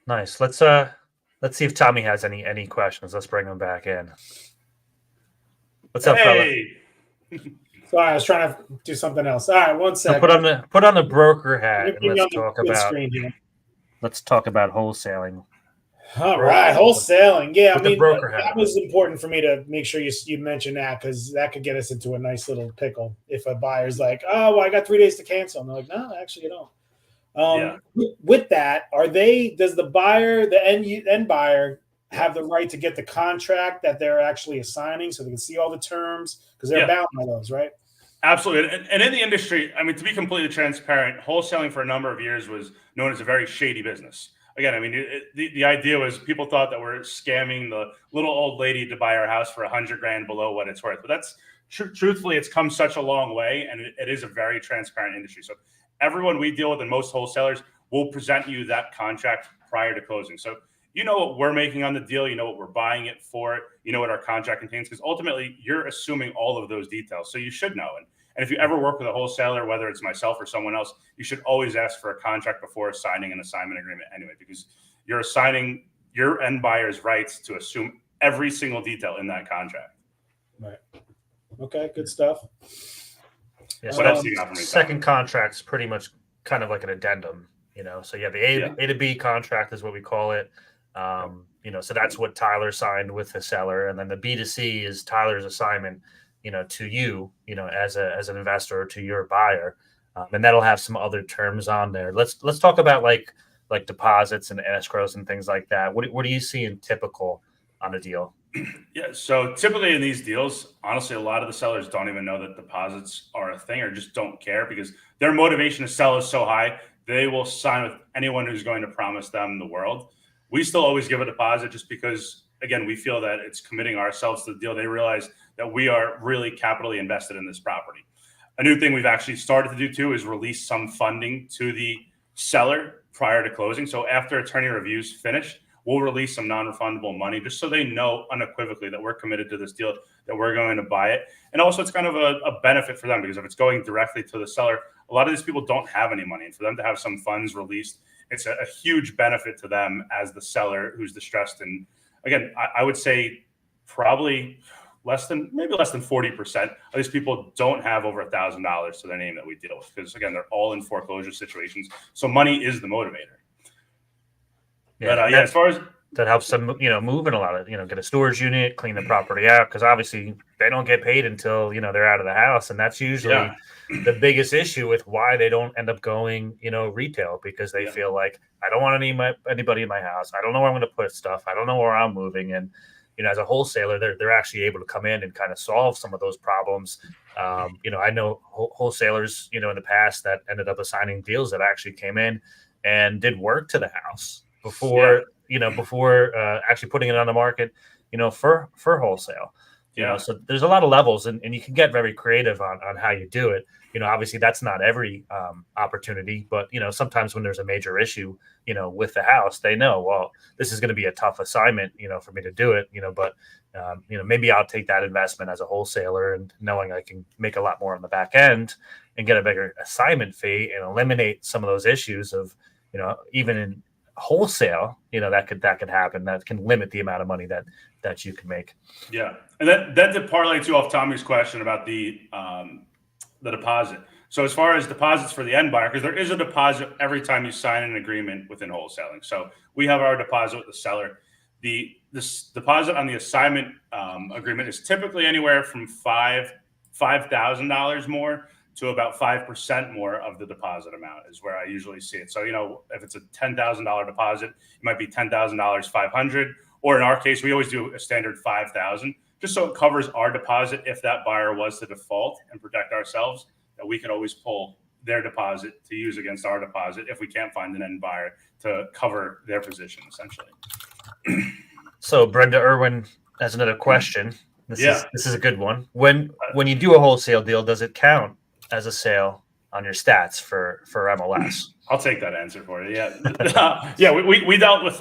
[SPEAKER 1] Nice. Let's see if Tommy has any questions. Let's bring him back in. What's up, fella?
[SPEAKER 3] Sorry, I was trying to do something else. All right, one second.
[SPEAKER 1] So put on the broker hat and let's talk about wholesaling.
[SPEAKER 3] All right, wholesaling. Yeah,
[SPEAKER 1] that
[SPEAKER 3] was important for me to make sure you mentioned that, because that could get us into a nice little pickle. If a buyer's like, "Oh, well, I got 3 days to cancel," and they're like, "No, actually, you don't." With that, does the end buyer have the right to get the contract that they're actually assigning so they can see all the terms, because they're bound by those, right?
[SPEAKER 2] Absolutely. And in the industry, I mean, to be completely transparent, wholesaling for a number of years was known as a very shady business. Again, I mean, the idea was people thought that we're scamming the little old lady to buy our house for $100,000 below what it's worth. But that's truthfully, it's come such a long way, and it is a very transparent industry. So everyone we deal with and most wholesalers will present you that contract prior to closing. So you know what we're making on the deal, you know what we're buying it for, you know what our contract contains, because ultimately you're assuming all of those details. So you should know. And if you ever work with a wholesaler, whether it's myself or someone else, you should always ask for a contract before signing an assignment agreement anyway, because you're assigning your end buyer's rights to assume every single detail in that contract.
[SPEAKER 3] Right. Okay, good stuff.
[SPEAKER 1] Yeah, so that's second contract's pretty much kind of like an addendum, So yeah, the A to B contract is what we call it. So that's what Tyler signed with the seller, and then the B to C is Tyler's assignment, to you, as an investor or to your buyer, and that'll have some other terms on there. Let's talk about like deposits and escrows and things like that. What do you see in typical on a deal?
[SPEAKER 2] Yeah, so typically in these deals, honestly, a lot of the sellers don't even know that deposits are a thing, or just don't care, because their motivation to sell is so high, they will sign with anyone who's going to promise them the world. We still always give a deposit just because again, we feel that it's committing ourselves to the deal. They realize that we are really capitally invested in this property. A new thing we've actually started to do too is release some funding to the seller prior to closing. So after attorney reviews finish, we'll release some non-refundable money just so they know unequivocally that we're committed to this deal, that we're going to buy it. And also it's kind of a benefit for them, because if it's going directly to the seller, a lot of these people don't have any money. And for them to have some funds released, it's a huge benefit to them as the seller who's distressed. And again, I would say probably maybe less than 40% of these people don't have over $1,000 to their name that we deal with, because again, they're all in foreclosure situations. So money is the motivator.
[SPEAKER 1] Yeah,
[SPEAKER 2] but as far as
[SPEAKER 1] that helps them, move in a lot of, get a storage unit, clean the property out, because obviously they don't get paid until, they're out of the house. And that's usually the biggest issue with why they don't end up going, retail, because they feel like, I don't want anybody in my house. I don't know where I'm going to put stuff. I don't know where I'm moving. And, as a wholesaler, they're actually able to come in and kind of solve some of those problems. I know wholesalers, in the past that ended up assigning deals that actually came in and did work to the house before actually putting it on the market, for wholesale. So there's a lot of levels, and you can get very creative on how you do it. Obviously that's not every opportunity, but sometimes when there's a major issue, with the house, they know, well, this is going to be a tough assignment, for me to do it, but maybe I'll take that investment as a wholesaler, and knowing I can make a lot more on the back end and get a bigger assignment fee and eliminate some of those issues of, even in wholesale, that could happen. That can limit the amount of money that you can make.
[SPEAKER 2] Yeah. And that to parlay too off Tommy's question about the deposit. So as far as deposits for the end buyer, because there is a deposit every time you sign an agreement within wholesaling. So we have our deposit with the seller. This deposit on the assignment agreement is typically anywhere from $5,000 more to about 5% more of the deposit amount is where I usually see it. So, if it's a $10,000 deposit, it might be $10,000, 500, or in our case, we always do a standard 5,000, just so it covers our deposit. If that buyer was to default and protect ourselves, that we can always pull their deposit to use against our deposit if we can't find an end buyer to cover their position, essentially.
[SPEAKER 1] So Brenda Irwin has another question. This is a good one. When you do a wholesale deal, does it count as a sale on your stats for MLS?
[SPEAKER 2] I'll take that answer for you. Yeah.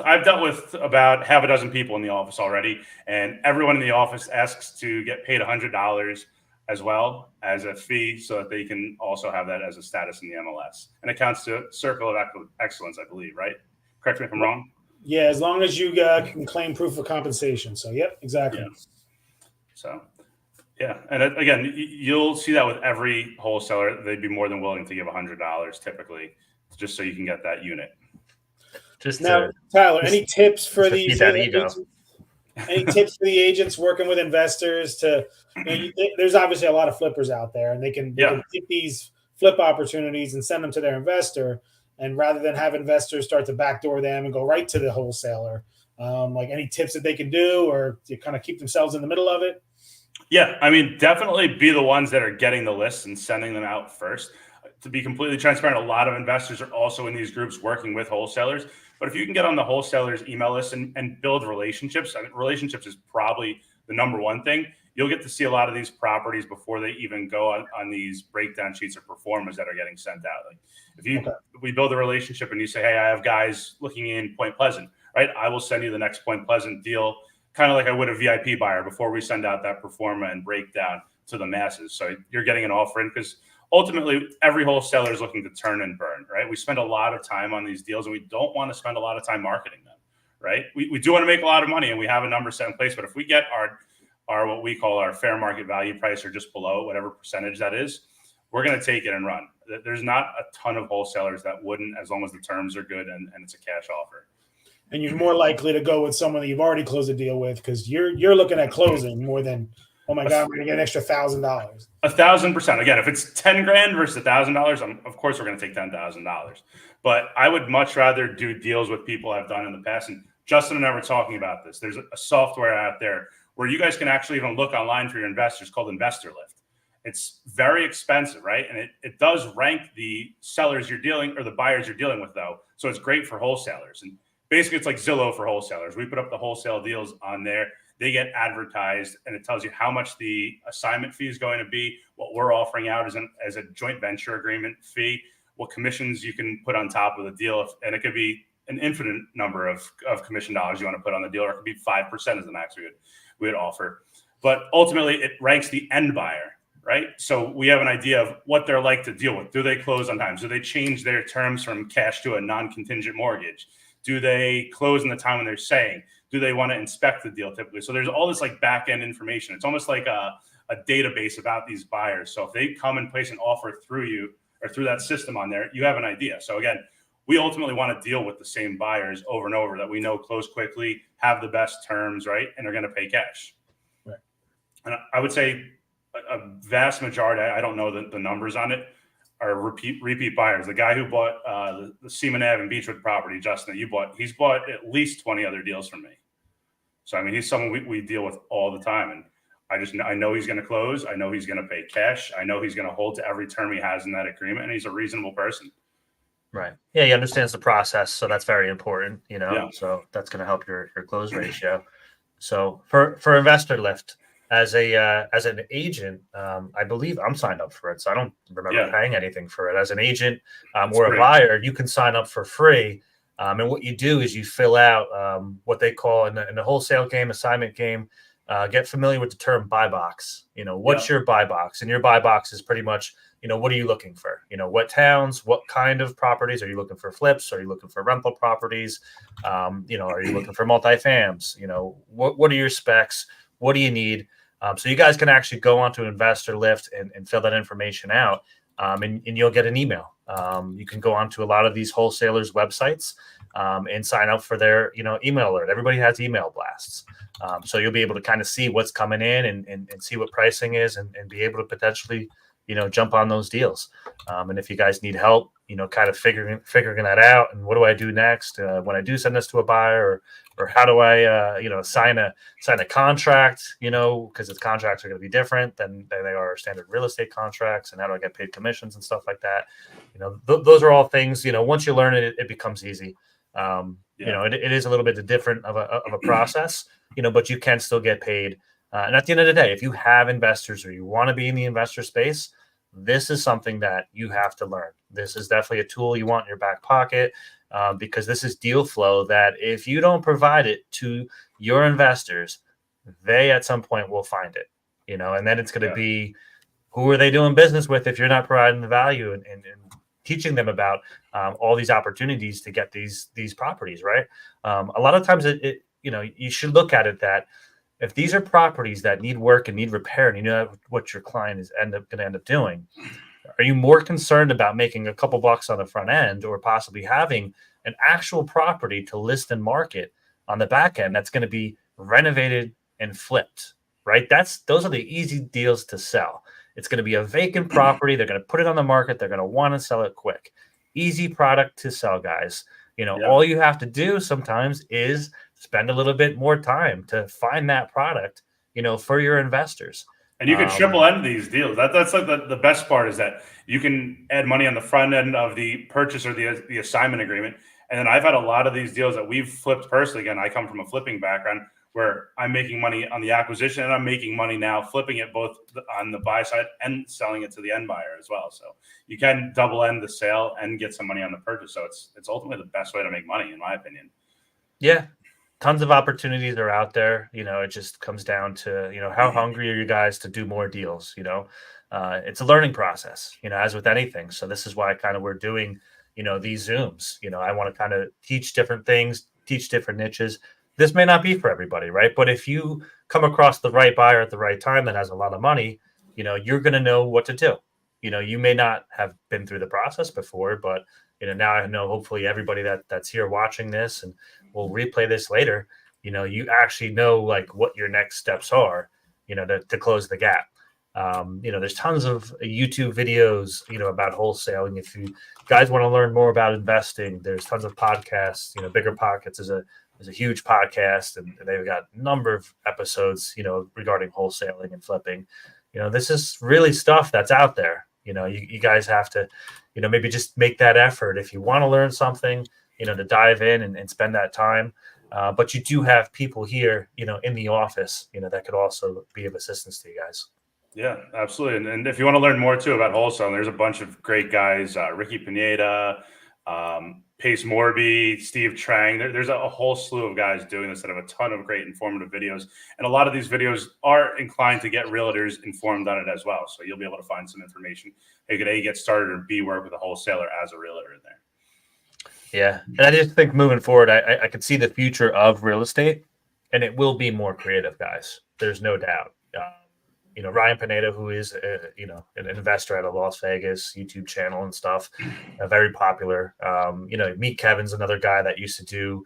[SPEAKER 2] I've dealt with about half a dozen people in the office already, and everyone in the office asks to get paid $100 as well as a fee, so that they can also have that as a status in the MLS. And it counts to Circle of Excellence, I believe, right? Correct me if I'm wrong.
[SPEAKER 3] Yeah, as long as you can claim proof of compensation. So, yep, exactly.
[SPEAKER 2] Yeah. So, yeah. And again, you'll see that with every wholesaler. They'd be more than willing to give $100 typically, just so you can get that unit.
[SPEAKER 3] Tyler, any tips for these agents? Any tips for the agents working with investors there's obviously a lot of flippers out there, and they can take these flip opportunities and send them to their investor. And rather than have investors start to backdoor them and go right to the wholesaler, like any tips that they can do, or to kind of keep themselves in the middle of it?
[SPEAKER 2] Yeah, I mean, definitely be the ones that are getting the lists and sending them out first. To be completely transparent, a lot of investors are also in these groups working with wholesalers. But if you can get on the wholesalers' email list and build relationships, I mean, relationships is probably the number one thing. You'll get to see a lot of these properties before they even go on these breakdown sheets or performers that are getting sent out. Like if we build a relationship and you say, hey, I have guys looking in Point Pleasant, right? I will send you the next Point Pleasant deal, kind of like I would a VIP buyer before we send out that performa and breakdown to the masses. So you're getting an offer in, because ultimately every wholesaler is looking to turn and burn, right? We spend a lot of time on these deals, and we don't want to spend a lot of time marketing them, right? We do want to make a lot of money, and we have a number set in place, but if we get our what we call our fair market value price, or just below whatever percentage that is, we're going to take it and run. There's not a ton of wholesalers that wouldn't, as long as the terms are good and it's a cash offer.
[SPEAKER 3] And you're more likely to go with someone that you've already closed a deal with, because you're looking at closing more than, oh my God, I'm going to get an extra $1,000.
[SPEAKER 2] 1,000%. Again, if it's $10,000 versus $1,000, of course we're going to take $10,000. But I would much rather do deals with people I've done in the past. And Justin and I were talking about this. There's a software out there where you guys can actually even look online for your investors, called Investor Lift. It's very expensive, right? And it does rank the sellers you're dealing, or the buyers you're dealing with, though. So it's great for wholesalers. And basically it's like Zillow for wholesalers. We put up the wholesale deals on there. They get advertised, and it tells you how much the assignment fee is going to be, what we're offering out as a joint venture agreement fee, what commissions you can put on top of the deal, and it could be an infinite number of commission dollars you want to put on the deal, or it could be 5% as the max we would offer. But ultimately, it ranks the end buyer, right? So we have an idea of what they're like to deal with. Do they close on time? Do they change their terms from cash to a non-contingent mortgage? Do they close in the time when they're saying? Do they want to inspect the deal typically? So there's all this like back end information. It's almost like a database about these buyers. So if they come and place an offer through you or through that system on there, you have an idea. So again, we ultimately want to deal with the same buyers over and over that we know close quickly, have the best terms, right? And they're going to pay cash.
[SPEAKER 3] Right.
[SPEAKER 2] And I would say a vast majority, I don't know the numbers on it, are repeat buyers. The guy who bought the Seaman Ave and Beechwood property, Justin, that he's bought at least 20 other deals from me. So, I mean, he's someone we deal with all the time. And I know he's going to close. I know he's going to pay cash. I know he's going to hold to every term he has in that agreement. And he's a reasonable person.
[SPEAKER 1] Right. Yeah, he understands the process. So that's very important,
[SPEAKER 2] Yeah.
[SPEAKER 1] So that's going to help your close ratio. So for Investor Lift, as an agent, I believe I'm signed up for it. So I don't remember paying anything for it. As an agent or a buyer, you can sign up for free. And what you do is you fill out what they call in the wholesale game, assignment game, get familiar with the term buy box. What's your buy box? And your buy box is pretty much, what are you looking for? What towns, what kind of properties? Are you looking for flips? Are you looking for rental properties? Are you looking for multifams? What are your specs? What do you need? So you guys can actually go onto Investor Lift and fill that information out. And you'll get an email. You can go onto a lot of these wholesalers' websites and sign up for their, email alert. Everybody has email blasts. So you'll be able to kind of see what's coming in and see what pricing is and be able to potentially, jump on those deals. And if you guys need help, kind of figuring that out, and what do I do next when I do send this to a buyer, or how do I, sign a contract, because its contracts are going to be different than they are standard real estate contracts, and how do I get paid commissions and stuff like that? Those are all things, once you learn it, it becomes easy. It is a little bit different of a process, but you can still get paid. And at the end of the day, if you have investors or you want to be in the investor space, this is something that you have to learn. This is definitely a tool you want in your back pocket, because this is deal flow that if you don't provide it to your investors, they at some point will find it, and then it's going to be, who are they doing business with if you're not providing the value and teaching them about all these opportunities to get these properties, right? A lot of times you should look at it that if these are properties that need work and need repair, and what your client is going to end up doing, are you more concerned about making a couple bucks on the front end, or possibly having an actual property to list and market on the back end that's going to be renovated and flipped, right? Those are the easy deals to sell. It's going to be a vacant property. They're going to put it on the market. They're going to want to sell it quick. Easy product to sell, guys. All you have to do sometimes is spend a little bit more time to find that product, for your investors.
[SPEAKER 2] And you can triple end these deals. That's like the best part, is that you can add money on the front end of the purchase or the assignment agreement. And then I've had a lot of these deals that we've flipped personally. Again, I come from a flipping background, where I'm making money on the acquisition, and I'm making money now flipping it both on the buy side and selling it to the end buyer as well. So you can double end the sale and get some money on the purchase. So it's ultimately the best way to make money, in my opinion.
[SPEAKER 1] Yeah. Tons of opportunities are out there. It just comes down to, how hungry are you guys to do more deals? It's a learning process, as with anything. So this is why we're doing, these Zooms. I want to kind of teach different things, teach different niches. This may not be for everybody, right? But if you come across the right buyer at the right time that has a lot of money, you're going to know what to do. You may not have been through the process before, but now I know hopefully everybody that's here watching this, and we'll replay this later, you actually know like what your next steps are, to close the gap. There's tons of YouTube videos, about wholesaling. If you guys want to learn more about investing, there's tons of podcasts. Bigger Pockets is a huge podcast, and they've got a number of episodes, regarding wholesaling and flipping. This is really stuff that's out there. You guys have to, maybe just make that effort. If you want to learn something, to dive in and spend that time. But you do have people here, in the office, that could also be of assistance to you guys.
[SPEAKER 2] Yeah, absolutely. And if you want to learn more too about Wholesale, there's a bunch of great guys, Ricky Pineda, Pace Morby, Steve Trang. There's a whole slew of guys doing this that have a ton of great informative videos. And a lot of these videos are inclined to get realtors informed on it as well. So you'll be able to find some information. You could A, get started, or B, work with a wholesaler as a realtor in there.
[SPEAKER 1] Yeah. And I just think moving forward, I could see the future of real estate, and it will be more creative, guys. There's no doubt. Ryan Pineda, who is, an investor at a Las Vegas YouTube channel and stuff, very popular. Meet Kevin's another guy that used to do,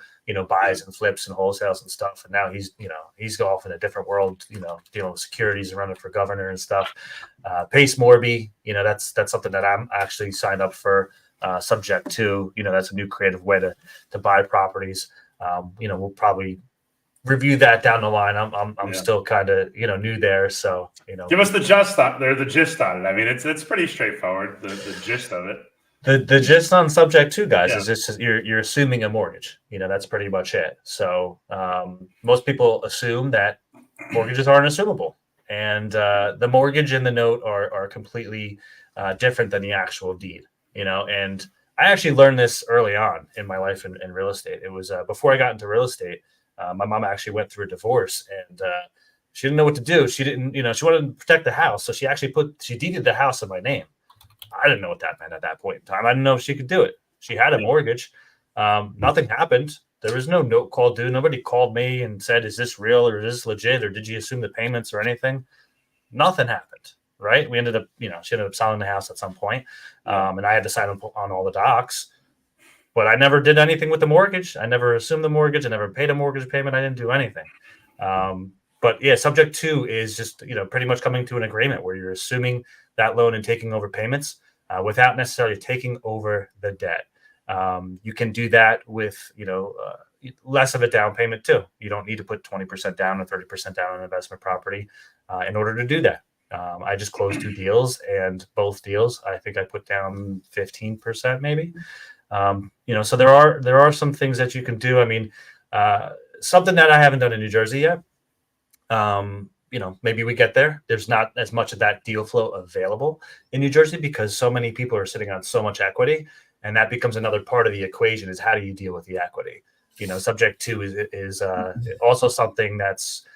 [SPEAKER 1] buys and flips and wholesales and stuff. And now he's off in a different world, dealing with securities and running for governor and stuff. Pace Morby, that's something that I'm actually signed up for, subject to, that's a new creative way to buy properties. We'll probably review that down the line. I'm still kind of new there, so
[SPEAKER 2] give us the gist on it. I mean, it's pretty straightforward. The gist of it.
[SPEAKER 1] The gist on subject to, guys, is just you're assuming a mortgage. That's pretty much it. So most people assume that mortgages aren't assumable, and the mortgage and the note are completely different than the actual deed. And I actually learned this early on in my life in real estate. It was before I got into real estate. My mom actually went through a divorce, and she didn't know what to do. She didn't, she wanted to protect the house. So she actually she deeded the house in my name. I didn't know what that meant at that point in time. I didn't know if she could do it. She had a mortgage. Nothing happened. There was no note call due. Nobody called me and said, is this real or is this legit? Or did you assume the payments or anything? Nothing happened. Right. We ended up, she ended up selling the house at some point. And I had to sign on all the docs. But I never did anything with the mortgage. I never assumed the mortgage. I never paid a mortgage payment. I didn't do anything. But yeah, subject to is just, pretty much coming to an agreement where you're assuming that loan and taking over payments without necessarily taking over the debt. You can do that with, less of a down payment too. You don't need to put 20% down or 30% down on an investment property in order to do that. I just closed 2 deals, and both deals, I think I put down 15% maybe. So there are some things that you can do. I mean, something that I haven't done in New Jersey yet. Maybe we get there. There's not as much of that deal flow available in New Jersey because so many people are sitting on so much equity, and that becomes another part of the equation is how do you deal with the equity? Subject to is also something that's,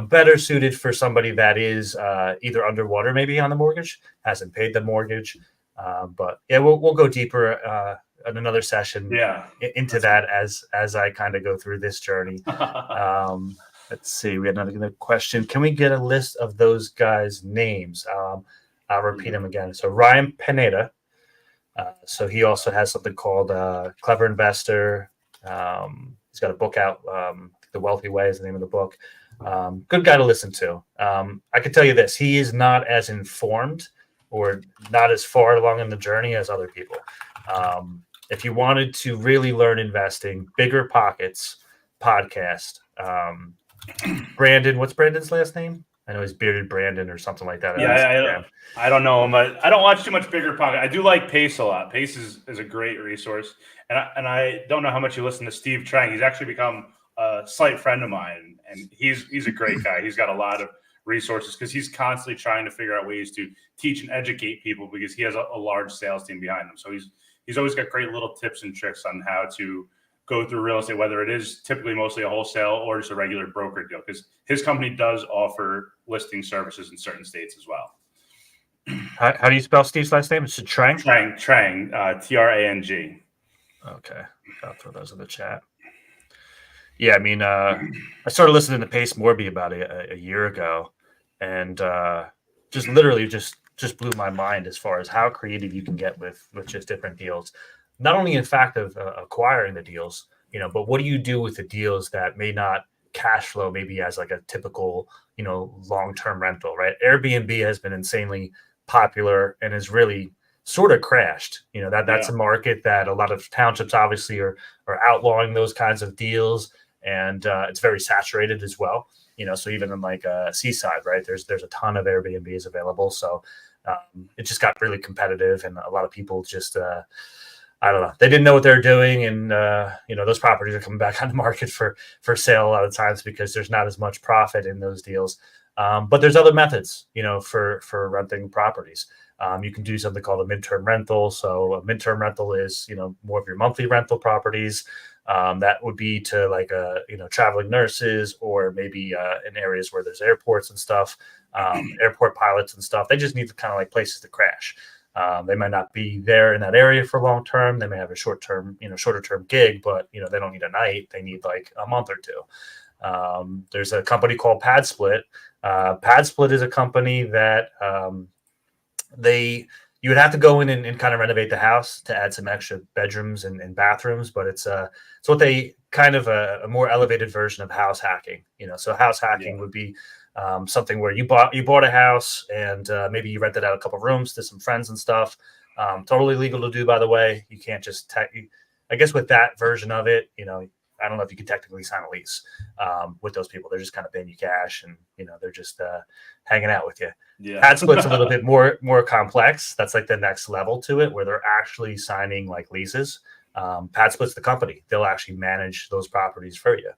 [SPEAKER 1] better suited for somebody that is either underwater maybe on the mortgage, hasn't paid the mortgage. But yeah, we'll go deeper in another session into that as I kind of go through this journey. Let's see. We had another question. Can we get a list of those guys' names? I'll repeat them again. So Ryan Pineda. So he also has something called Clever Investor. He's got a book out. The Wealthy Way is the name of the book. Good guy to listen to. I can tell you this. He is not as informed or not as far along in the journey as other people. If you wanted to really learn investing, Bigger Pockets podcast. Brandon, what's Brandon's last name? I know he's Bearded Brandon or something like that.
[SPEAKER 2] Yeah, I don't know him. I don't watch too much Bigger Pocket. I do like Pace a lot. Pace is a great resource. And I don't know how much you listen to Steve Trang. He's actually become a slight friend of mine, and he's a great guy. He's got a lot of resources because he's constantly trying to figure out ways to teach and educate people because he has a large sales team behind him. So he's always got great little tips and tricks on how to go through real estate, whether it is typically mostly a wholesale or just a regular broker deal, because his company does offer listing services in certain states as well.
[SPEAKER 1] How do you spell Steve's last name? It's Trang?
[SPEAKER 2] Trang, Trang.
[SPEAKER 1] Okay. I'll throw those in the chat. Yeah, I mean, I started listening to Pace Morby about a year ago, and just literally just blew my mind as far as how creative you can get with just different deals. Not only in fact of acquiring the deals, but what do you do with the deals that may not cash flow maybe as like a typical, long-term rental, right? Airbnb has been insanely popular and has really sort of crashed. That's a market that a lot of townships obviously are outlawing those kinds of deals, and it's very saturated as well. So even in like Seaside, right, there's a ton of Airbnbs available. So it just got really competitive, and a lot of people just I don't know. They didn't know what they were doing, and those properties are coming back on the market for sale a lot of times because there's not as much profit in those deals. But there's other methods, for renting properties. You can do something called a midterm rental. So a midterm rental is, more of your monthly rental properties. That would be to like traveling nurses, or maybe in areas where there's airports and stuff, airport pilots and stuff. They just need kind of like places to crash. They might not be there in that area for long term. They may have a shorter term gig, but they don't need a night. They need like a month or two. There's a company called Pad Split. Pad Split is a company that you would have to go in and kind of renovate the house to add some extra bedrooms and bathrooms, but it's what they kind of a more elevated version of house hacking. So house hacking would be something where you bought a house and maybe you rented out a couple of rooms to some friends and stuff. Totally legal to do, by the way. You can't just I guess with that version of it, I don't know if you can technically sign a lease with those people. They're just kind of paying you cash, and they're just hanging out with you.
[SPEAKER 2] Yeah.
[SPEAKER 1] Pad Split's a little bit more complex. That's like the next level to it, where they're actually signing like leases. Pad Split's the company. They'll actually manage those properties for you.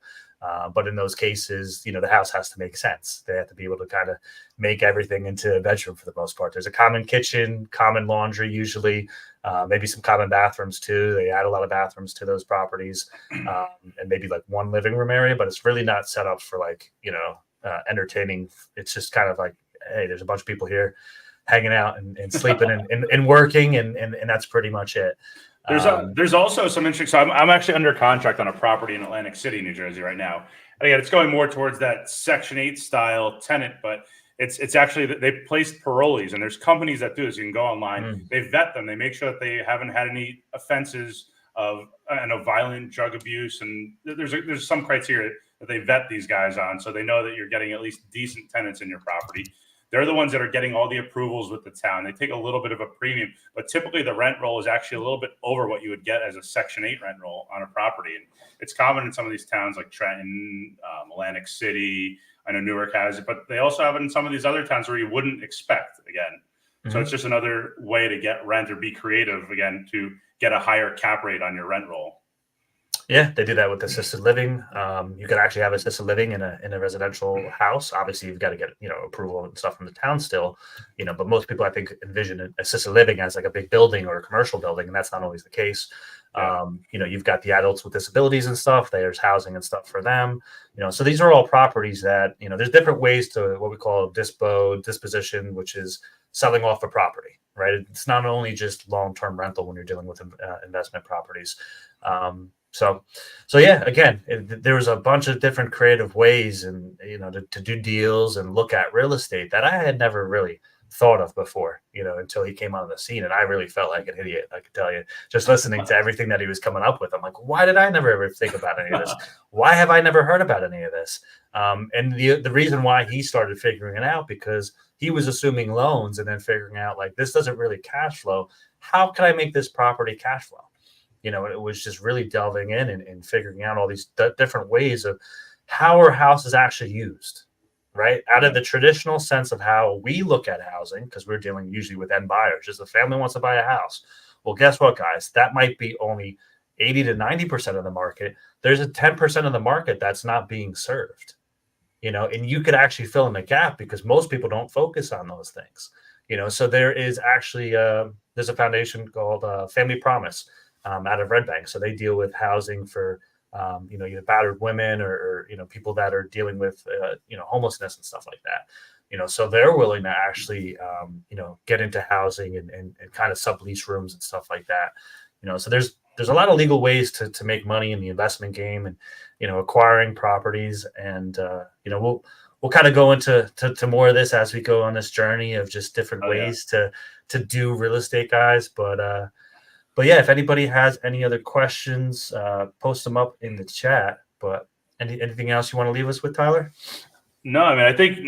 [SPEAKER 1] But in those cases, the house has to make sense. They have to be able to kind of make everything into a bedroom for the most part. There's a common kitchen, common laundry, usually, maybe some common bathrooms too. They add a lot of bathrooms to those properties, and maybe like one living room area, but it's really not set up for like, entertaining. It's just kind of like, hey, there's a bunch of people here hanging out and sleeping and working, and that's pretty much it.
[SPEAKER 2] There's also some interesting. So I'm actually under contract on a property in Atlantic City, New Jersey, right now. And again, it's going more towards that Section 8 style tenant, but it's actually they placed parolees, and there's companies that do this. You can go online, they vet them, they make sure that they haven't had any offenses of violent drug abuse, and there's some criteria that they vet these guys on, so they know that you're getting at least decent tenants in your property. They're the ones that are getting all the approvals with the town. They take a little bit of a premium, but typically the rent roll is actually a little bit over what you would get as a Section 8 rent roll on a property. And it's common in some of these towns like Trenton, Atlantic City. I know Newark has it, but they also have it in some of these other towns where you wouldn't expect, again. Mm-hmm. So it's just another way to get rent or be creative, again, to get a higher cap rate on your rent roll.
[SPEAKER 1] Yeah, they do that with assisted living. You can actually have assisted living in a residential house. Obviously, you've got to get approval and stuff from the town still, but most people, I think, envision assisted living as like a big building or a commercial building, and that's not always the case. Yeah. You've got the adults with disabilities and stuff. There's housing and stuff for them. So these are all properties that there's different ways to what we call disposition, which is selling off a property, right? It's not only just long-term rental when you're dealing with investment properties. So yeah, again, there was a bunch of different creative ways and, to do deals and look at real estate that I had never really thought of before, until he came on the scene. And I really felt like an idiot, I could tell you, just listening to everything that he was coming up with. I'm like, why did I never ever think about any of this? Why have I never heard about any of this? And the reason why he started figuring it out, because he was assuming loans and then figuring out like, this doesn't really cash flow. How can I make this property cash flow? It was just really delving in and figuring out all these different ways of how are houses actually used, right? Out of the traditional sense of how we look at housing, because we're dealing usually with end buyers, just the family wants to buy a house. Well, guess what, guys? That might be only 80 to 90% of the market. There's a 10% of the market that's not being served, and you could actually fill in the gap because most people don't focus on those things, So there is actually, there's a foundation called Family Promise, out of Red Bank. So they deal with housing for, either battered women or people that are dealing with, homelessness and stuff like that. So they're willing to actually, get into housing and kind of sublease rooms and stuff like that. So there's a lot of legal ways to make money in the investment game and, acquiring properties. And, we'll kind of go into more of this as we go on this journey of just different ways to do real estate, guys. But yeah, if anybody has any other questions, post them up in the chat. But anything else you want to leave us with, Tyler?
[SPEAKER 2] No, I mean, I think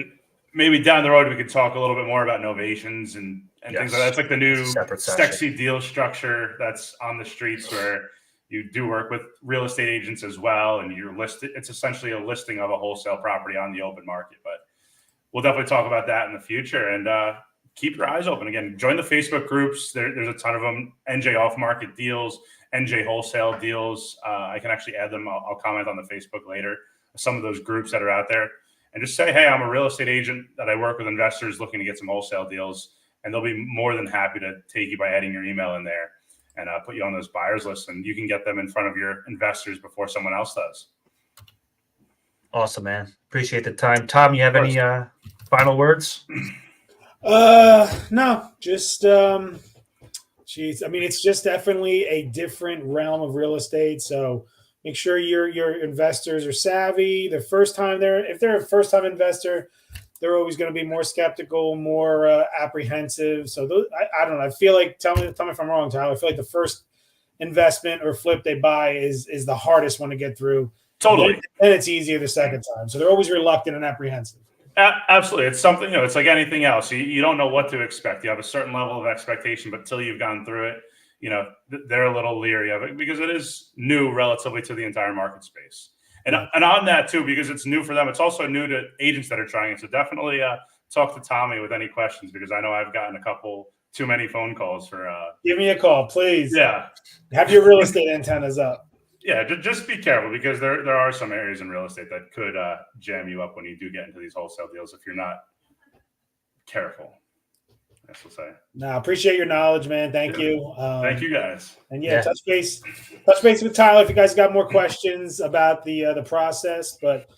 [SPEAKER 2] maybe down the road we could talk a little bit more about novations and things like that. That's like the new sexy deal structure that's on the streets where you do work with real estate agents as well, and you're listed. It's essentially a listing of a wholesale property on the open market. But we'll definitely talk about that in the future. And keep your eyes open. Again, join the Facebook groups. There's a ton of them. NJ off market deals, NJ wholesale deals. I can actually add them. I'll comment on the Facebook later. Some of those groups that are out there, and just say, hey, I'm a real estate agent that I work with investors looking to get some wholesale deals, and they'll be more than happy to take you by adding your email in there and put you on those buyers lists, and you can get them in front of your investors before someone else does.
[SPEAKER 1] Awesome, man. Appreciate the time. Tom, you have any final words?
[SPEAKER 3] No, just geez, I mean, it's just definitely a different realm of real estate. So make sure your investors are savvy. If they're a first time investor, they're always going to be more skeptical, more apprehensive. So I don't know. I feel like, tell me if I'm wrong, Tyler. I feel like the first investment or flip they buy is the hardest one to get through.
[SPEAKER 2] Totally.
[SPEAKER 3] And it's easier the second time. So they're always reluctant and apprehensive.
[SPEAKER 2] Absolutely. It's something, it's like anything else. You don't know what to expect. You have a certain level of expectation, but until you've gone through it, they're a little leery of it because it is new relatively to the entire market space. And on that too, because it's new for them, it's also new to agents that are trying it. So definitely talk to Tommy with any questions, because I know I've gotten a couple too many phone calls for.
[SPEAKER 3] Give me a call, please.
[SPEAKER 2] Yeah.
[SPEAKER 3] Have your real estate antennas up.
[SPEAKER 2] Yeah, just be careful, because there are some areas in real estate that could jam you up when you do get into these wholesale deals if you're not careful. That's what I'll say.
[SPEAKER 3] No, appreciate your knowledge, man. Thank you.
[SPEAKER 2] Thank you, guys.
[SPEAKER 3] And touch base with Tyler if you guys got more questions about the process. But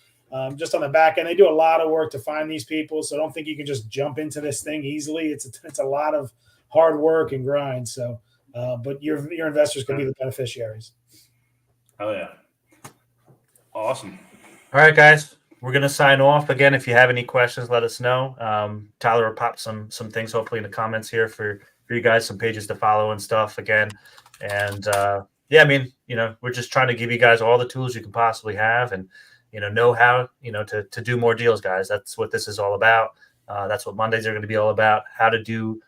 [SPEAKER 3] just on the back end, they do a lot of work to find these people, so I don't think you can just jump into this thing easily. It's a lot of hard work and grind. So, but your investors can be the beneficiaries.
[SPEAKER 2] Oh yeah, awesome.
[SPEAKER 1] All right, guys. We're going to sign off. Again, if you have any questions, let us know. Tyler will pop some things hopefully in the comments here for you guys, some pages to follow and stuff again. And I mean, we're just trying to give you guys all the tools you can possibly have and, know how, to do more deals, guys. That's what this is all about. That's what Mondays are going to be all about, how to do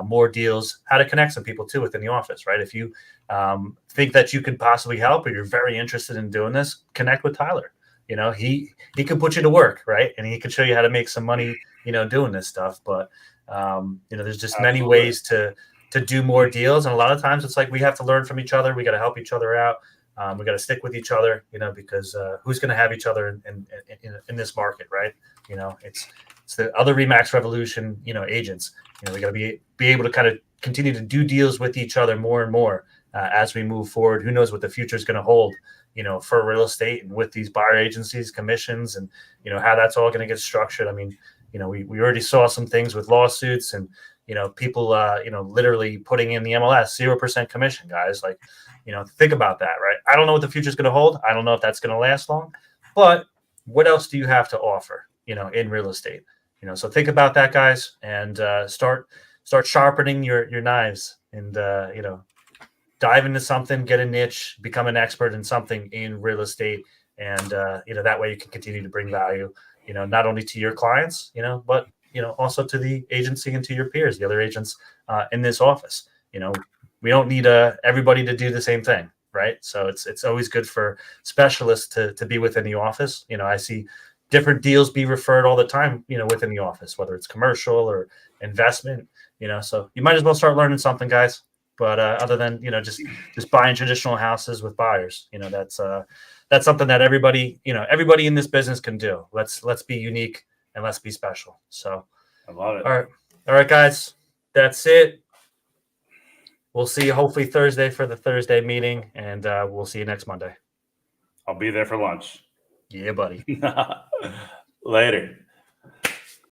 [SPEAKER 1] more deals, how to connect some people too within the office, right? If you think that you could possibly help or you're very interested in doing this, connect with Tyler. He can put you to work, right? And he can show you how to make some money, doing this stuff. But, there's just many ways to do more deals. And a lot of times it's like we have to learn from each other. We got to help each other out. We got to stick with each other, because who's going to have each other in this market, right? It's the other RE/MAX Revolution, agents. We got to be able to kind of continue to do deals with each other more and more as we move forward. Who knows what the future is going to hold, for real estate and with these buyer agencies, commissions, and, how that's all going to get structured. I mean, we already saw some things with lawsuits and, people, literally putting in the MLS, 0% commission, guys. Like, think about that, right? I don't know what the future is going to hold. I don't know if that's going to last long, but what else do you have to offer, in real estate? So think about that, guys, and start sharpening your knives and, dive into something, get a niche, become an expert in something in real estate. And, that way you can continue to bring value, not only to your clients, but, also to the agency and to your peers, the other agents in this office. We don't need everybody to do the same thing, right? So it's always good for specialists to be within the office. I see different deals be referred all the time, within the office, whether it's commercial or investment, so you might as well start learning something, guys. But other than, just buying traditional houses with buyers, that's something that everybody in this business can do. Let's be unique and let's be special. So
[SPEAKER 2] I love it.
[SPEAKER 1] All right, guys, that's it. We'll see you hopefully Thursday for the Thursday meeting, and we'll see you next Monday.
[SPEAKER 2] I'll be there for lunch.
[SPEAKER 1] Yeah, buddy.
[SPEAKER 2] Later.